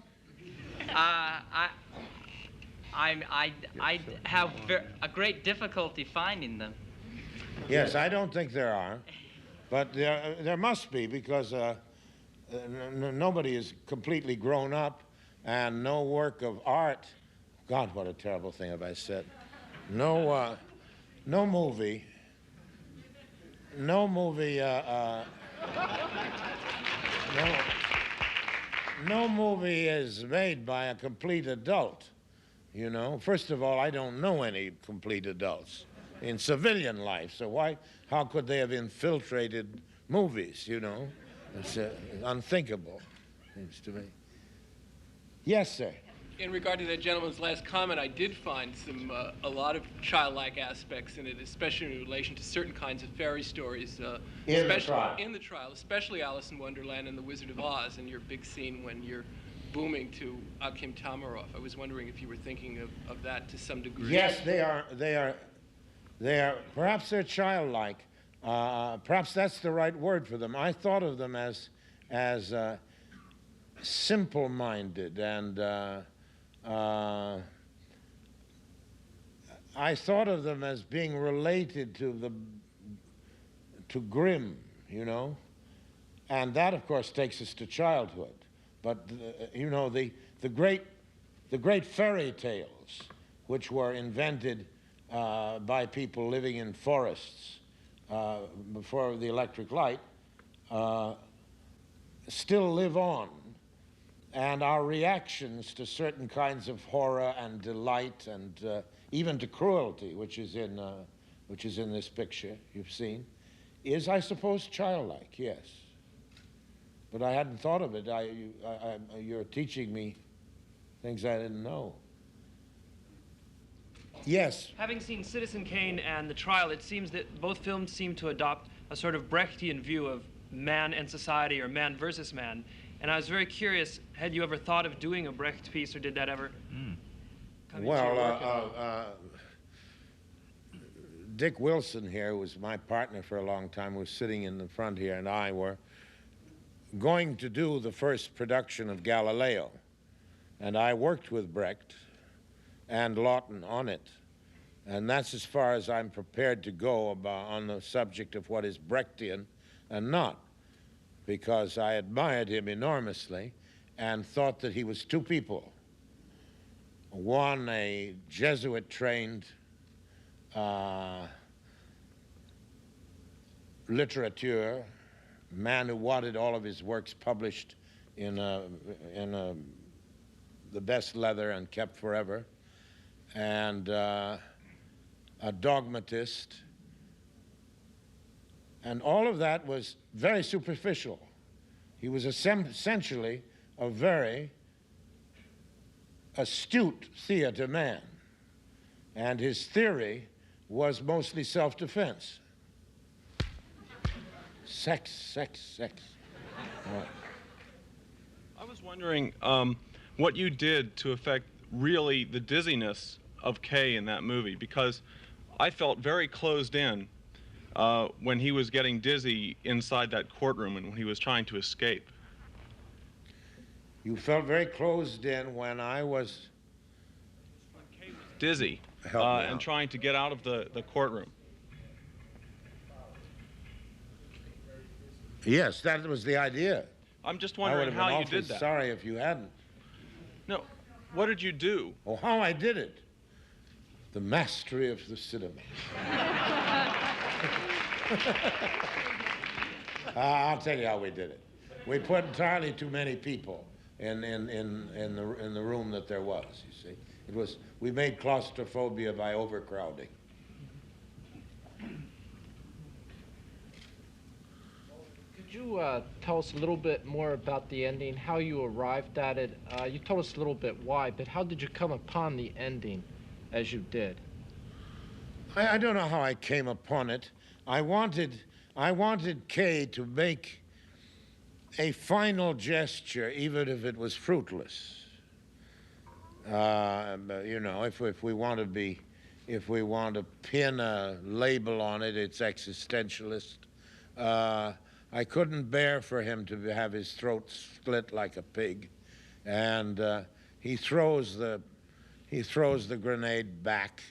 I have a great difficulty finding them. Yes, I don't think there are, but there must be, because nobody is completely grown up, and no work of art. God, what a terrible thing have I said. No movie. No. no movie is made by a complete adult, you know. First of all, I don't know any complete adults in civilian life, so how could they have infiltrated movies, you know? It's unthinkable, seems to me. Yes, sir. In regard to that gentleman's last comment, I did find a lot of childlike aspects in it, especially in relation to certain kinds of fairy stories. In the trial. In the trial, especially Alice in Wonderland and The Wizard of Oz, and your big scene when you're booming to Akim Tamaroff. I was wondering if you were thinking of that to some degree. Yes, they are. Perhaps they're childlike. Perhaps that's the right word for them. I thought of them as simple-minded, and I thought of them as being related to Grimm, you know, and that, of course, takes us to childhood. But you know, the great fairy tales, which were invented by people living in forests before the electric light, still live on. And our reactions to certain kinds of horror and delight, and even to cruelty, which is in this picture you've seen, is, I suppose, childlike. Yes. But I hadn't thought of it. You're teaching me things I didn't know. Yes. Having seen Citizen Kane and The Trial, it seems that both films seem to adopt a sort of Brechtian view of man and society, or man versus man. And I was very curious, had you ever thought of doing a Brecht piece, or did that ever come into your work? Dick Wilson here, who was my partner for a long time, was sitting in the front here, and I were going to do the first production of Galileo. And I worked with Brecht and Lawton on it. And that's as far as I'm prepared to go on the subject of what is Brechtian and not, because I admired him enormously and thought that he was two people. One, a Jesuit-trained literature, man who wanted all of his works published in the best leather and kept forever, and a dogmatist. And all of that was very superficial. He was essentially a very astute theater man, and his theory was mostly self-defense. Sex, sex, sex. Right. I was wondering what you did to affect really the dizziness of Kay in that movie, because I felt very closed in when he was getting dizzy inside that courtroom and when he was trying to escape. You felt very closed in when I was dizzy and trying to get out of the courtroom. Yes, that was the idea. I'm just wondering how you did that. Sorry if you hadn't. No, what did you do? Oh, how I did it. The mastery of the cinema. I'll tell you how we did it. We put entirely too many people in the room that there was, you see. We made claustrophobia by overcrowding. Could you tell us a little bit more about the ending, how you arrived at it? You told us a little bit why, but how did you come upon the ending as you did? I don't know how I came upon it. I wanted Kay to make a final gesture, even if it was fruitless. You know, if we want to pin a label on it, it's existentialist. I couldn't bear for him to have his throat split like a pig, and he throws the grenade back,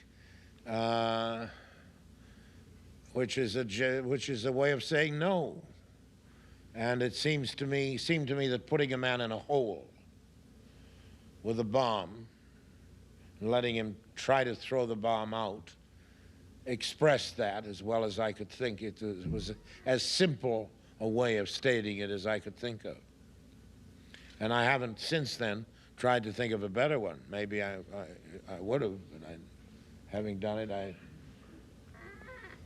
which is a way of saying no. And it seemed to me that putting a man in a hole with a bomb and letting him try to throw the bomb out expressed that as well as I could think. It was as simple a way of stating it as I could think of. And I haven't since then tried to think of a better one. Maybe I would have, but having done it,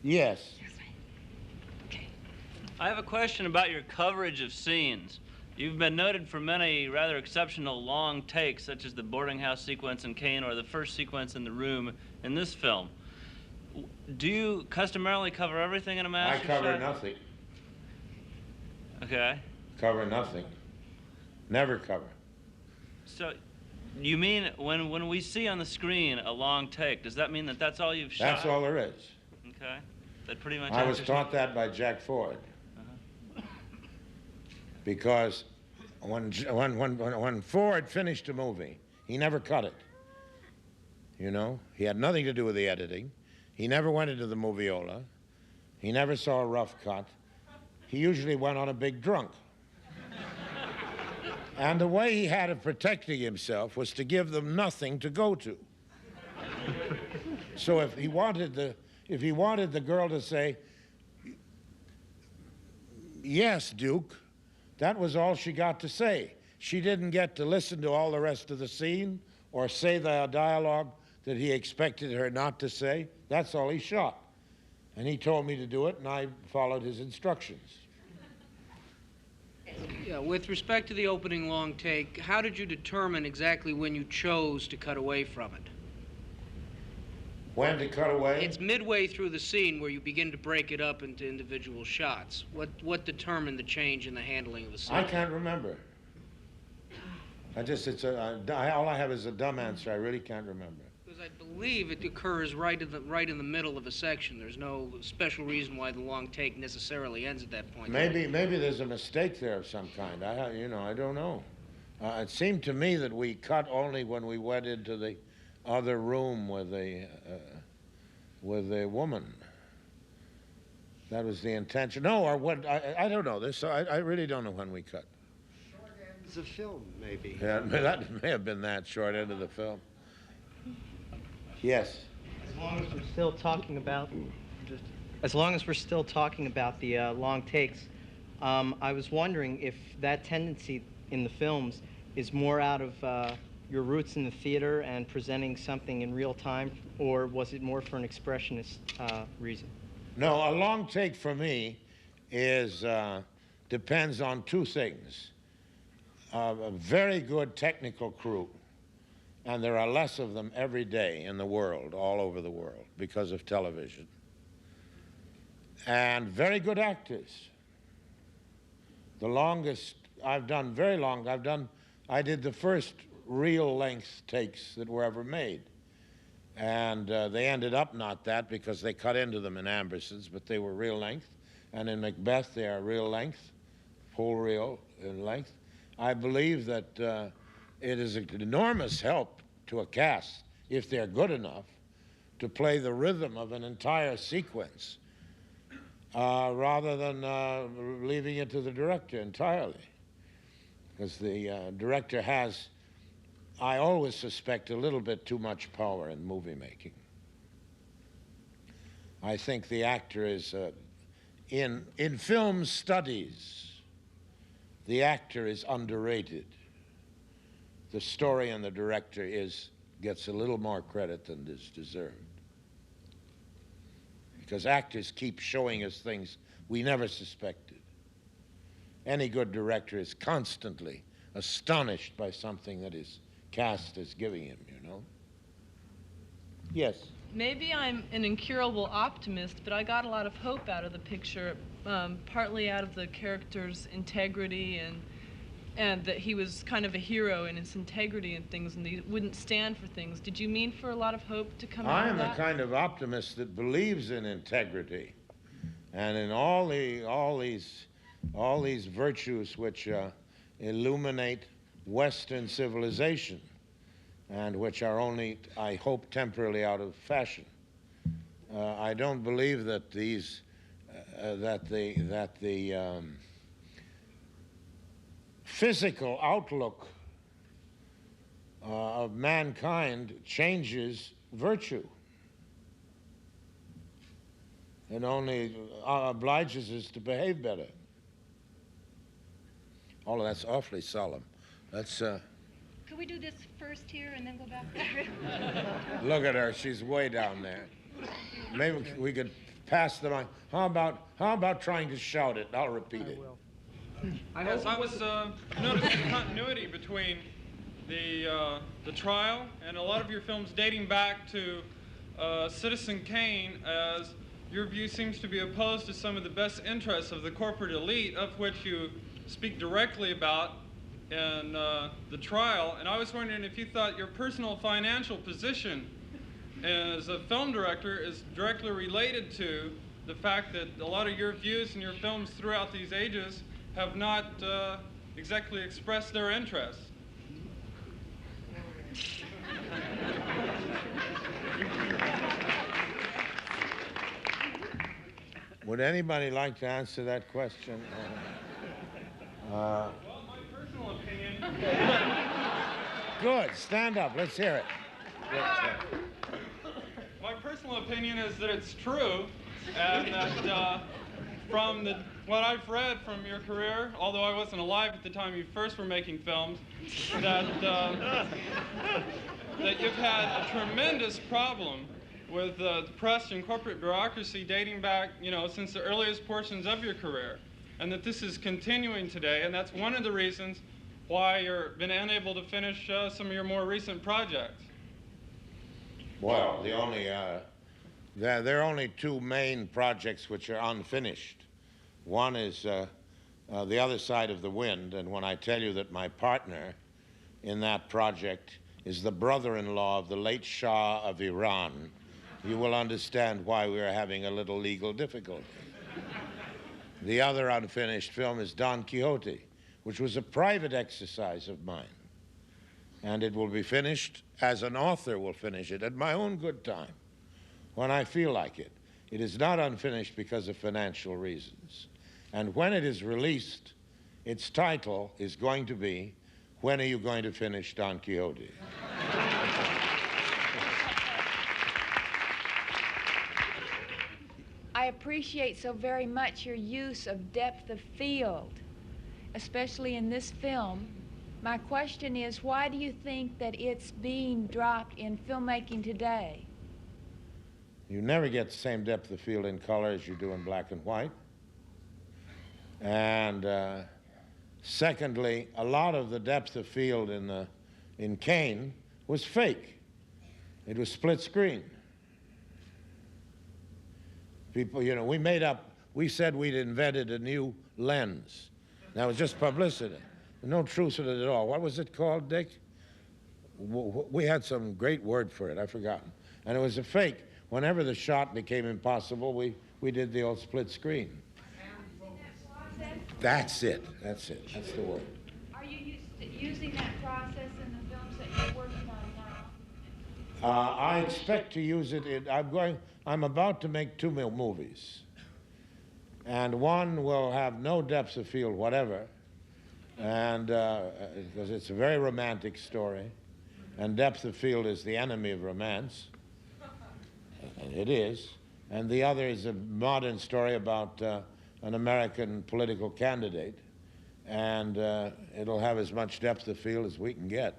yes. I have a question about your coverage of scenes. You've been noted for many rather exceptional long takes, such as the boarding house sequence in Kane or the first sequence in the room in this film. Do you customarily cover everything in a master shot? I cover nothing. Okay. Cover nothing. Never cover. So, you mean when we see on the screen a long take, does that mean that that's all you've shot? That's all there is. Okay. That pretty much. I was taught that by Jack Ford. Because when Ford finished a movie, he never cut it. You know, he had nothing to do with the editing. He never went into the moviola. He never saw a rough cut. He usually went on a big drunk. And the way he had of protecting himself was to give them nothing to go to. So if he wanted the girl to say, "Yes, Duke," that was all she got to say. She didn't get to listen to all the rest of the scene or say the dialogue that he expected her not to say. That's all he shot. And he told me to do it, and I followed his instructions. Yeah, with respect to the opening long take, how did you determine exactly when you chose to cut away from it? When to cut away? It's midway through the scene where you begin to break it up into individual shots. What determined the change in the handling of the scene? I can't remember. All I have is a dumb answer. I really can't remember. Because I believe it occurs right in the middle of a section. There's no special reason why the long take necessarily ends at that point. Maybe there's a mistake there of some kind. I don't know. It seemed to me that we cut only when we went into the other room with a woman. That was the intention. No, or what? I don't know this. I really don't know when we cut. Short ends of film, maybe. Yeah, that may have been that short end of the film. Yes. As long as we're still talking about, the long takes, I was wondering if that tendency in the films is more out of your roots in the theater and presenting something in real time, or was it more for an expressionist reason? No, a long take for me depends on two things. A very good technical crew, and there are less of them every day in the world, all over the world, because of television. And very good actors. The longest I've done, very long, I did the first real length takes that were ever made. And they ended up not that because they cut into them in Ambersons, but they were real length. And in Macbeth, they are real length, full reel in length. I believe that it is an enormous help to a cast, if they're good enough, to play the rhythm of an entire sequence rather than leaving it to the director entirely. Because the director has, I always suspect, a little bit too much power in movie making. I think the actor is, in film studies, the actor is underrated. The story and the director gets a little more credit than is deserved. Because actors keep showing us things we never suspected. Any good director is constantly astonished by something that his cast is giving him, you know? Yes? Maybe I'm an incurable optimist, but I got a lot of hope out of the picture, partly out of the character's integrity and that he was kind of a hero in his integrity and things, and he wouldn't stand for things. Did you mean for a lot of hope to come out of that? I am the kind of optimist that believes in integrity and in all these virtues which illuminate Western civilization and which are only, I hope, temporarily out of fashion. I don't believe that the physical outlook of mankind changes virtue. It only obliges us to behave better. All of that's awfully solemn. Let's Could we do this first here and then go back there? look at her. She's way down there. Maybe we could pass the mic. How about trying to shout it? I'll repeat it. Yes, I was noticing the continuity between the trial and a lot of your films dating back to Citizen Kane, as your view seems to be opposed to some of the best interests of the corporate elite, of which you speak directly about in the trial. And I was wondering if you thought your personal financial position as a film director is directly related to the fact that a lot of your views in your films throughout these ages have not exactly expressed their interests. Would anybody like to answer that question? Well, my personal opinion. Good. Stand up. Let's hear it. My personal opinion is that it's true, and that from what I've read from your career, although I wasn't alive at the time you first were making films, that you've had a tremendous problem with the press and corporate bureaucracy dating back, since the earliest portions of your career, and that this is continuing today, and that's one of the reasons why you've been unable to finish some of your more recent projects. Well, there are only two main projects which are unfinished. One is The Other Side of the Wind, and when I tell you that my partner in that project is the brother-in-law of the late Shah of Iran, you will understand why we are having a little legal difficulty. The other unfinished film is Don Quixote, which was a private exercise of mine. And it will be finished as an author will finish it at my own good time, when I feel like it. It is not unfinished because of financial reasons. And when it is released, its title is going to be, When Are You Going to Finish Don Quixote? I appreciate so very much your use of depth of field, especially in this film. My question is, why do you think that it's being dropped in filmmaking today? You never get the same depth of field in color as you do in black and white. And secondly, a lot of the depth of field in Kane was fake. It was split screen. People, we said we'd invented a new lens. That was just publicity. No truth in it at all. What was it called, Dick? We had some great word for it. I've forgotten. And it was a fake. Whenever the shot became impossible, we did the old split screen. That's it. That's it. That's the word. Are you using that process in the films that you're working on now? I expect to use it I'm about to make two movies. And one will have no depth of field whatever, and because it's a very romantic story, and depth of field is the enemy of romance. It is. And the other is a modern story about an American political candidate, and it'll have as much depth of field as we can get.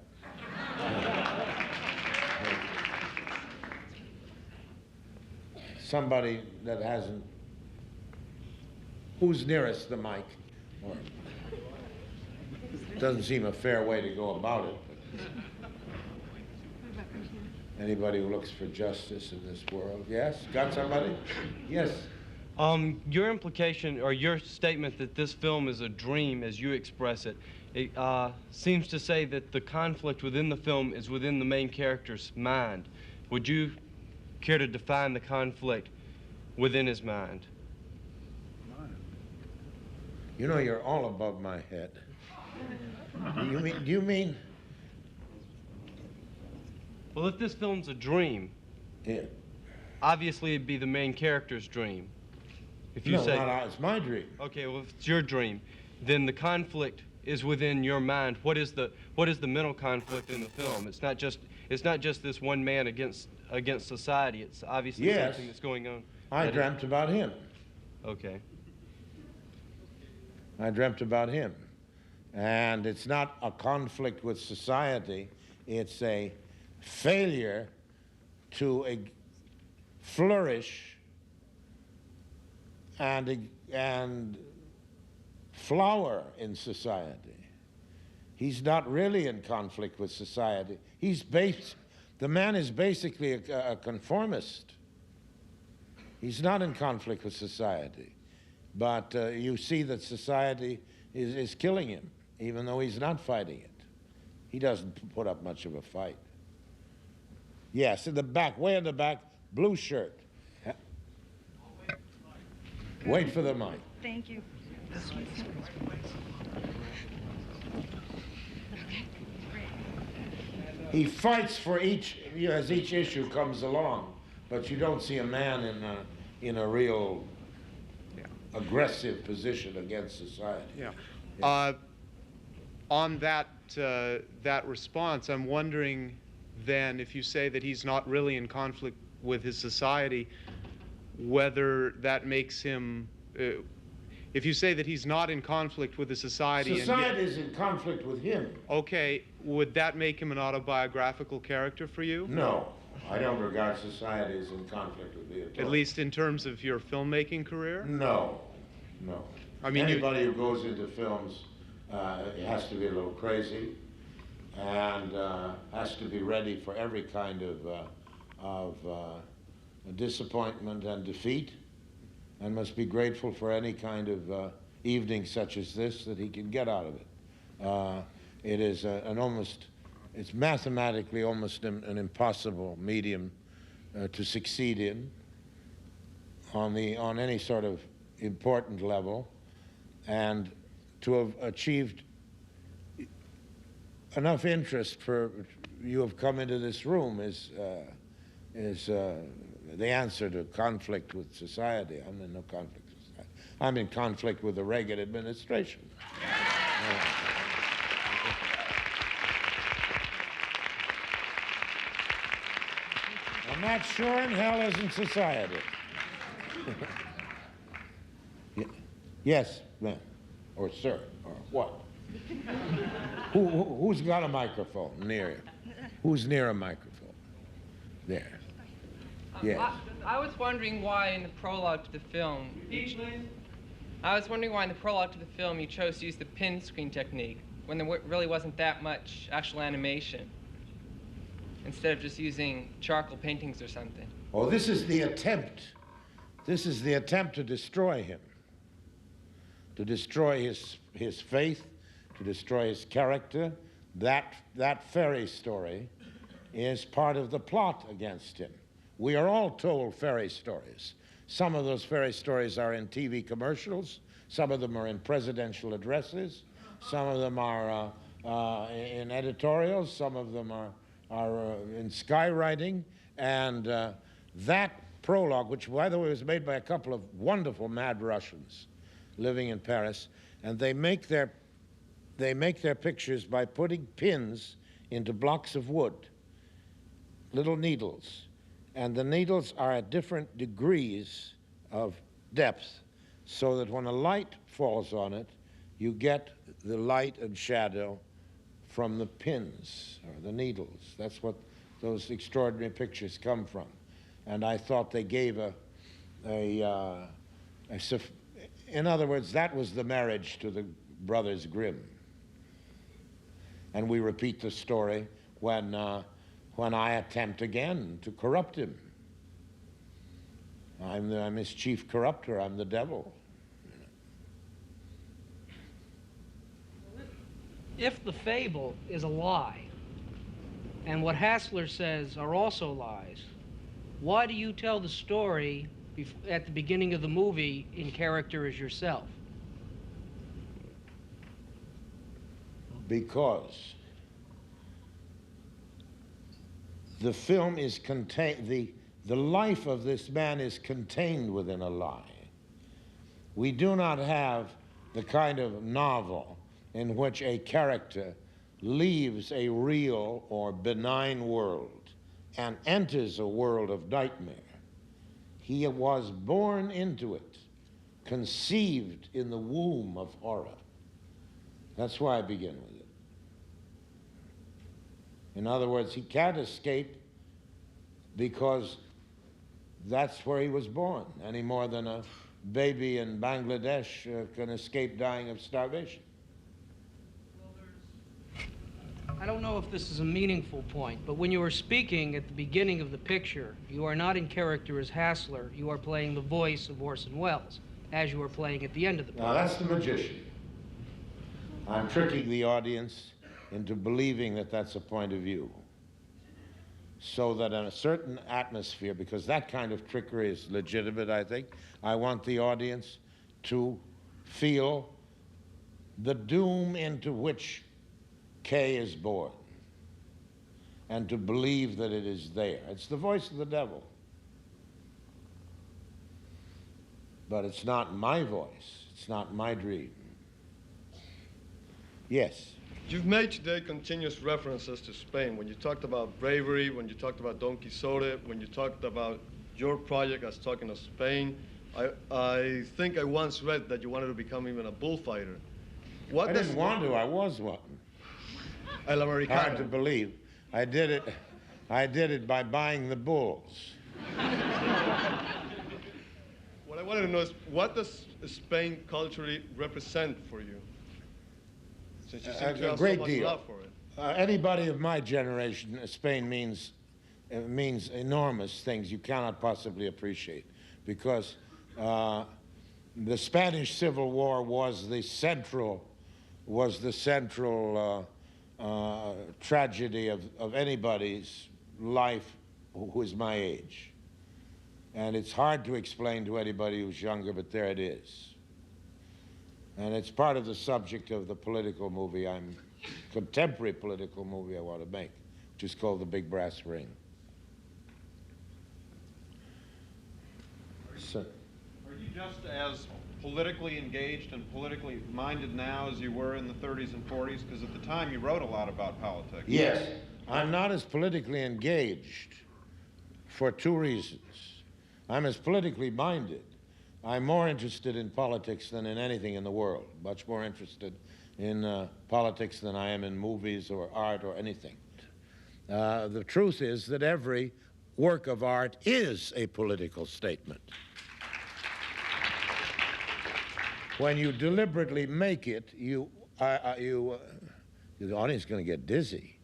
Somebody that hasn't, who's nearest the mic? Or, doesn't seem a fair way to go about it. But anybody who looks for justice in this world. Yes? Got somebody? Yes. Your implication or your statement that this film is a dream, as you express it, seems to say that the conflict within the film is within the main character's mind. Would you care to define the conflict within his mind? You know, you're all above my head. Do you mean? Well, if this film's a dream, yeah, obviously it'd be the main character's dream. If you no, say, it's my dream. Okay, well, if it's your dream, then the conflict is within your mind. What is the mental conflict in the film? It's not just this one man against society. It's obviously something that's going on. I dreamt about him. Okay. I dreamt about him. And it's not a conflict with society, it's a failure to flourish and flower in society. He's not really in conflict with society. The man is basically a conformist. He's not in conflict with society. But you see that society is killing him, even though he's not fighting it. He doesn't put up much of a fight. Yes, in the back, way in the back, blue shirt. Wait for the mic. Thank you. He fights for as each issue comes along, but you don't see a man in a real aggressive position against society. Yeah. On that response, I'm wondering then, if you say that he's not really in conflict with his society, whether that makes him, if you say that he's not in conflict with the society. Society is in conflict with him. Okay, would that make him an autobiographical character for you? No, I don't regard society as in conflict with me at all. At least in terms of your filmmaking career? No. I mean, anybody who goes into films has to be a little crazy and has to be ready for every kind of disappointment and defeat, and must be grateful for any kind of evening such as this that he can get out of it. It is it's mathematically almost an impossible medium to succeed in on any sort of important level, and to have achieved enough interest for you have come into this room is the answer to conflict with society. I'm in no conflict with society. I'm in conflict with the Reagan administration. And that sure in hell isn't society. Yes, ma'am, or sir, or what? Who's got a microphone near you? Who's near a microphone? There. Yes. I was wondering why in the prologue to the film. I was wondering why in the prologue to the film you chose to use the pin screen technique when there really wasn't that much actual animation, instead of just using charcoal paintings or something. Oh, this is the attempt. This is the attempt to destroy him, to destroy his faith, to destroy his character. That fairy story is part of the plot against him. We are all told fairy stories. Some of those fairy stories are in TV commercials. Some of them are in presidential addresses. Some of them are in editorials. Some of them are in skywriting. And that prologue, which, by the way, was made by a couple of wonderful mad Russians living in Paris, and they make their pictures by putting pins into blocks of wood, little needles. And the needles are at different degrees of depth, so that when a light falls on it, you get the light and shadow from the pins or the needles. That's what those extraordinary pictures come from. And I thought they gave in other words, that was the marriage to the Brothers Grimm. And we repeat the story when I attempt again to corrupt him. I'm his chief corrupter. I'm the devil. If the fable is a lie, and what Hassler says are also lies, why do you tell the story at the beginning of the movie in character as yourself? Because the film is contained, the life of this man is contained within a lie. We do not have the kind of novel in which a character leaves a real or benign world and enters a world of nightmare. He was born into it, conceived in the womb of horror. That's why I begin with it. In other words, he can't escape because that's where he was born, any more than a baby in Bangladesh can escape dying of starvation. I don't know if this is a meaningful point, but when you were speaking at the beginning of the picture, you are not in character as Hassler. You are playing the voice of Orson Welles, as you were playing at the end of the picture. Now, that's the magician. I'm tricking the audience into believing that that's a point of view, so that in a certain atmosphere, because that kind of trickery is legitimate, I think, I want the audience to feel the doom into which Kay is born, and to believe that it is there. It's the voice of the devil. But it's not my voice. It's not my dream. Yes? You've made today continuous references to Spain. When you talked about bravery, when you talked about Don Quixote, when you talked about your project as talking of Spain, I think I once read that you wanted to become even a bullfighter. I didn't want to. I was one. El Americano. Hard to believe. I did it by buying the bulls. What I wanted to know is, what does Spain culturally represent for you? Since you seem to have great so much deal. love for it. Anybody of my generation, Spain means enormous things you cannot possibly appreciate, because the Spanish Civil War was the central tragedy of anybody's life who is my age. And it's hard to explain to anybody who's younger, but there it is. And it's part of the subject of the political movie, contemporary political movie I want to make, which is called The Big Brass Ring. So, are you just as politically engaged and politically minded now as you were in the 30s and 40s? Because at the time you wrote a lot about politics. yes, I'm not as politically engaged for two reasons. I'm as politically minded. I'm more interested in politics than in anything in the world, much more interested in politics than I am in movies or art or anything. The truth is that every work of art is a political statement. When you deliberately make it, the audience is going to get dizzy.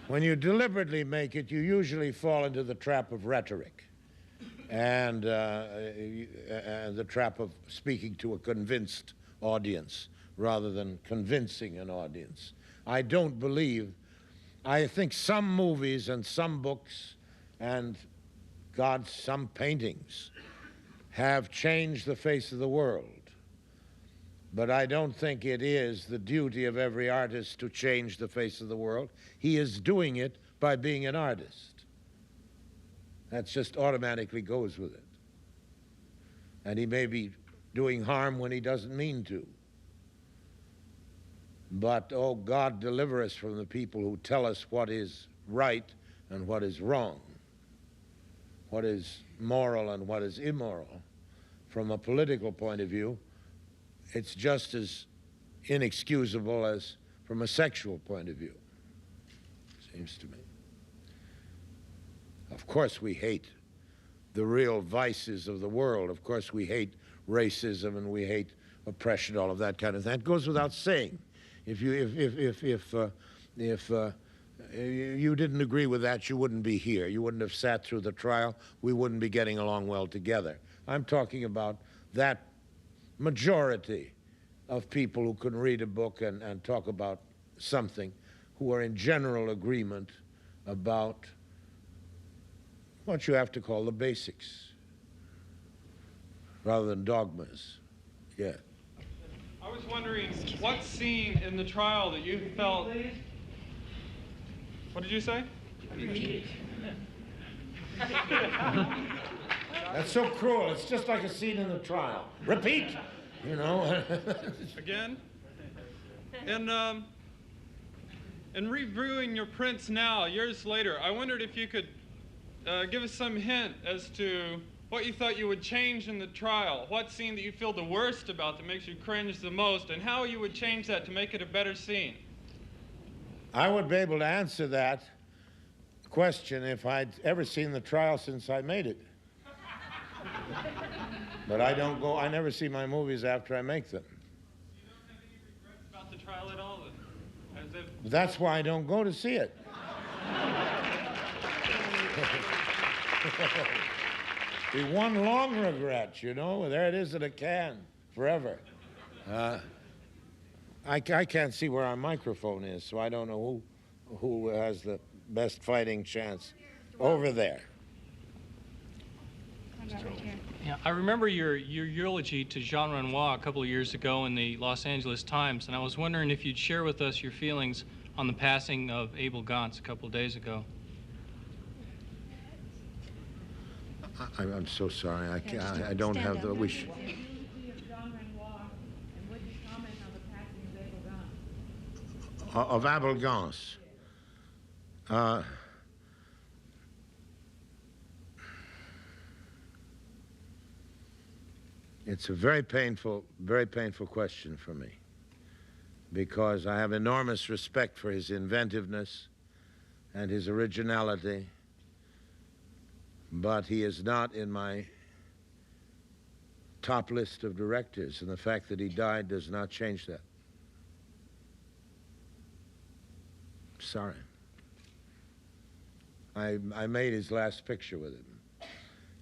When you deliberately make it, you usually fall into the trap of rhetoric and the trap of speaking to a convinced audience rather than convincing an audience. I don't believe, I think some movies and some books and, God, some paintings have changed the face of the world. But I don't think it is the duty of every artist to change the face of the world. He is doing it by being an artist. That just automatically goes with it. And he may be doing harm when he doesn't mean to. But, oh, God, deliver us from the people who tell us what is right and what is wrong, what is moral and what is immoral. From a political point of view, it's just as inexcusable as from a sexual point of view, seems to me. Of course we hate the real vices of the world. Of course we hate racism and we hate oppression, all of that kind of thing. It goes without saying. If you didn't agree with that, you wouldn't be here. You wouldn't have sat through the trial. We wouldn't be getting along well together. I'm talking about that majority of people who can read a book and talk about something, who are in general agreement about what you have to call the basics, rather than dogmas. Yeah. I was wondering what scene in the trial that you felt... What did you say? That's so cruel. It's just like a scene in the trial. Repeat, you know. Again? In reviewing your prints now, years later, I wondered if you could give us some hint as to what you thought you would change in the trial, what scene that you feel the worst about that makes you cringe the most, and how you would change that to make it a better scene. I would be able to answer that question if I'd ever seen the trial since I made it. But I never see my movies after I make them. You don't have any regrets about the trial at all, then? As if... That's why I don't go to see it. The one long regret, you know, there it is in a can, forever. I can't see where our microphone is, so I don't know who has the best fighting chance. Over there. Right here. Yeah, I remember your eulogy to Jean Renoir a couple of years ago in the Los Angeles Times, and I was wondering if you'd share with us your feelings on the passing of Abel Gance a couple of days ago. I'm so sorry. I don't have the wish. Of Abel Gance. It's a very painful question for me, because I have enormous respect for his inventiveness and his originality, but he is not in my top list of directors, and the fact that he died does not change that. Sorry. I made his last picture with him,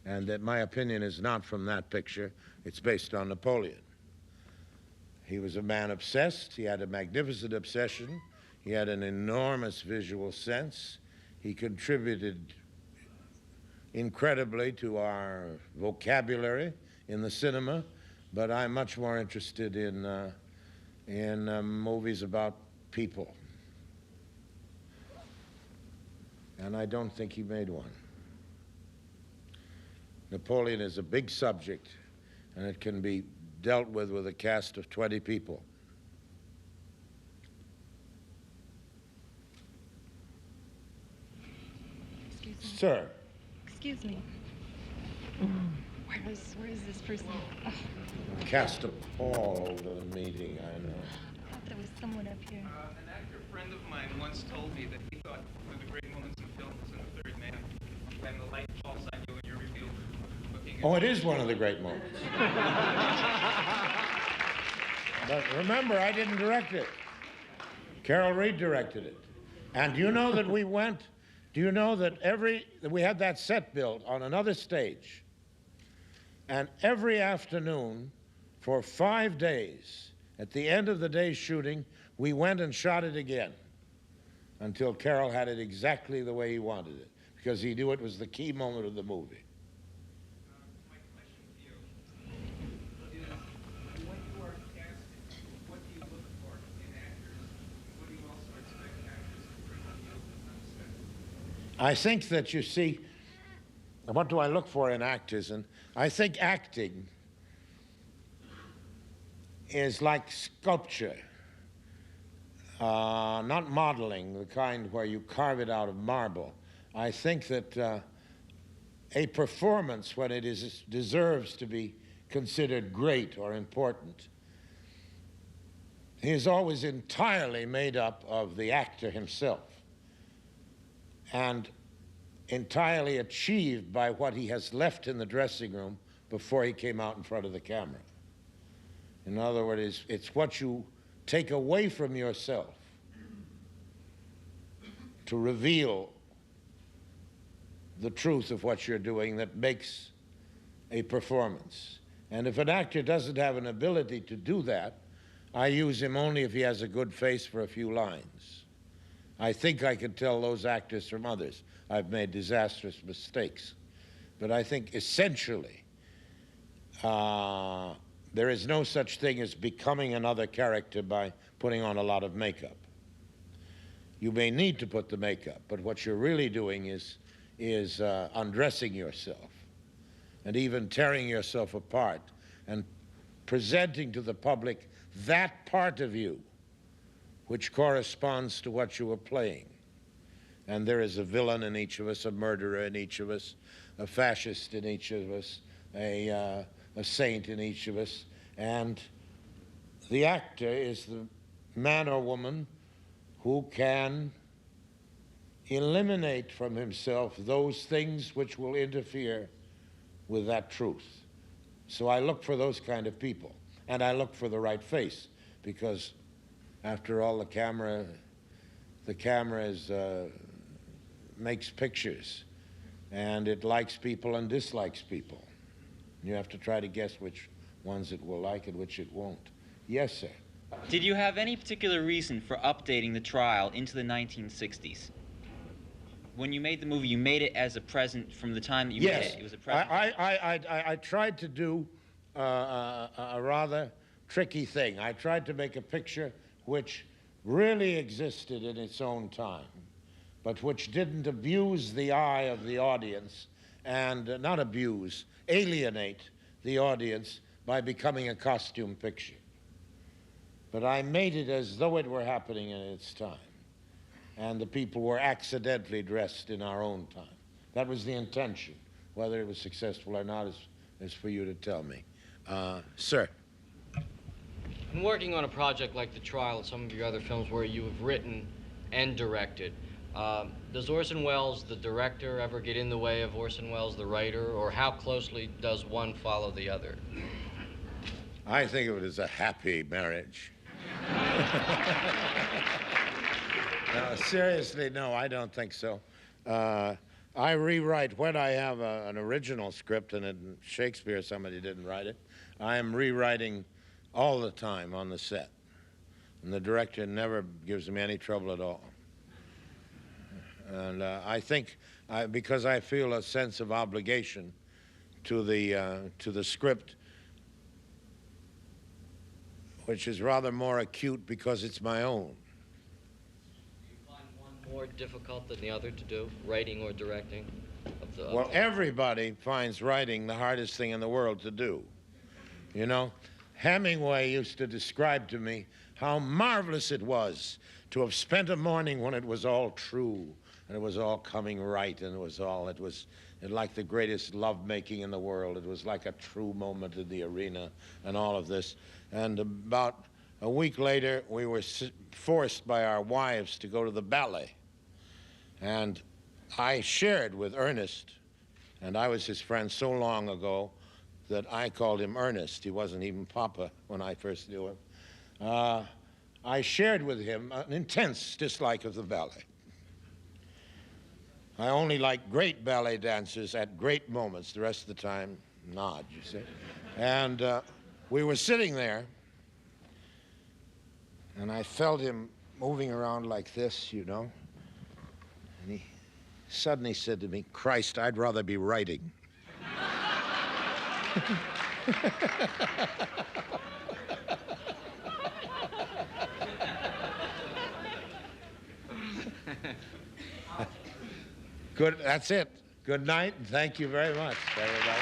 and that my opinion is not from that picture. It's based on Napoleon. He was a man obsessed. He had a magnificent obsession. He had an enormous visual sense. He contributed incredibly to our vocabulary in the cinema, but I'm much more interested in movies about people. And I don't think he made one. Napoleon is a big subject, and it can be dealt with a cast of 20 people. Excuse me. Sir. Excuse me. Where is this person? Oh, Cast a pall over the meeting, I know. I thought there was someone up here. An actor friend of mine once told me that he thought one of the great moments in film was in The Third Man, when the light falls on you and you're revealed looking at... Oh, it is one of the great moments. But remember, I didn't direct it. Carol Reed directed it. And do you know that we had that set built on another stage, and every afternoon for 5 days, at the end of the day's shooting, we went and shot it again until Carol had it exactly the way he wanted it, because he knew it was the key moment of the movie. My question to you is, when you are casting, what do you look for in actors? What do you also expect actors to bring on the set? I think that, you see, what do I look for in actors? And I think acting is like sculpture, not modeling, the kind where you carve it out of marble. I think that a performance, when it deserves to be considered great or important, is always entirely made up of the actor himself, and entirely achieved by what he has left in the dressing room before he came out in front of the camera. In other words, it's what you take away from yourself to reveal the truth of what you're doing that makes a performance. And if an actor doesn't have an ability to do that, I use him only if he has a good face for a few lines. I think I can tell those actors from others. I've made disastrous mistakes. But I think essentially, there is no such thing as becoming another character by putting on a lot of makeup. You may need to put the makeup, but what you're really doing is undressing yourself and even tearing yourself apart and presenting to the public that part of you which corresponds to what you were playing. And there is a villain in each of us, a murderer in each of us, a fascist in each of us, a saint in each of us. And the actor is the man or woman who can eliminate from himself those things which will interfere with that truth. So I look for those kind of people, and I look for the right face, because after all, the camera makes pictures, and it likes people and dislikes people. You have to try to guess which ones it will like and which it won't. Yes, sir. Did you have any particular reason for updating the trial into the 1960s? When you made the movie, you made it as a present from the time that you made it. It was a present. I tried to do a rather tricky thing. I tried to make a picture which really existed in its own time, but which didn't abuse the eye of the audience, and not abuse, alienate the audience by becoming a costume picture. But I made it as though it were happening in its time, and the people were accidentally dressed in our own time. That was the intention. Whether it was successful or not is for you to tell me. Sir. In working on a project like The Trial and some of your other films where you have written and directed, does Orson Welles, the director, ever get in the way of Orson Welles, the writer, or how closely does one follow the other? I think of it as a happy marriage. No, seriously, no, I don't think so. I rewrite when I have an original script, and in Shakespeare somebody didn't write it. I am rewriting all the time on the set, and the director never gives me any trouble at all. And I think, because I feel a sense of obligation to the script, which is rather more acute because it's my own. Do you find one more difficult than the other to do, writing or directing? Well, everybody finds writing the hardest thing in the world to do. You know, Hemingway used to describe to me how marvelous it was to have spent a morning when it was all true, and it was all coming right, and it was like the greatest lovemaking in the world. It was like a true moment in the arena and all of this. And about a week later, we were forced by our wives to go to the ballet. And I shared with Ernest, and I was his friend so long ago that I called him Ernest. He wasn't even Papa when I first knew him. I shared with him an intense dislike of the ballet. I only like great ballet dancers at great moments. The rest of the time, nod, you see. And we were sitting there, and I felt him moving around like this, you know. And he suddenly said to me, "Christ, I'd rather be writing." Good, that's it. Good night, and thank you very much, everybody.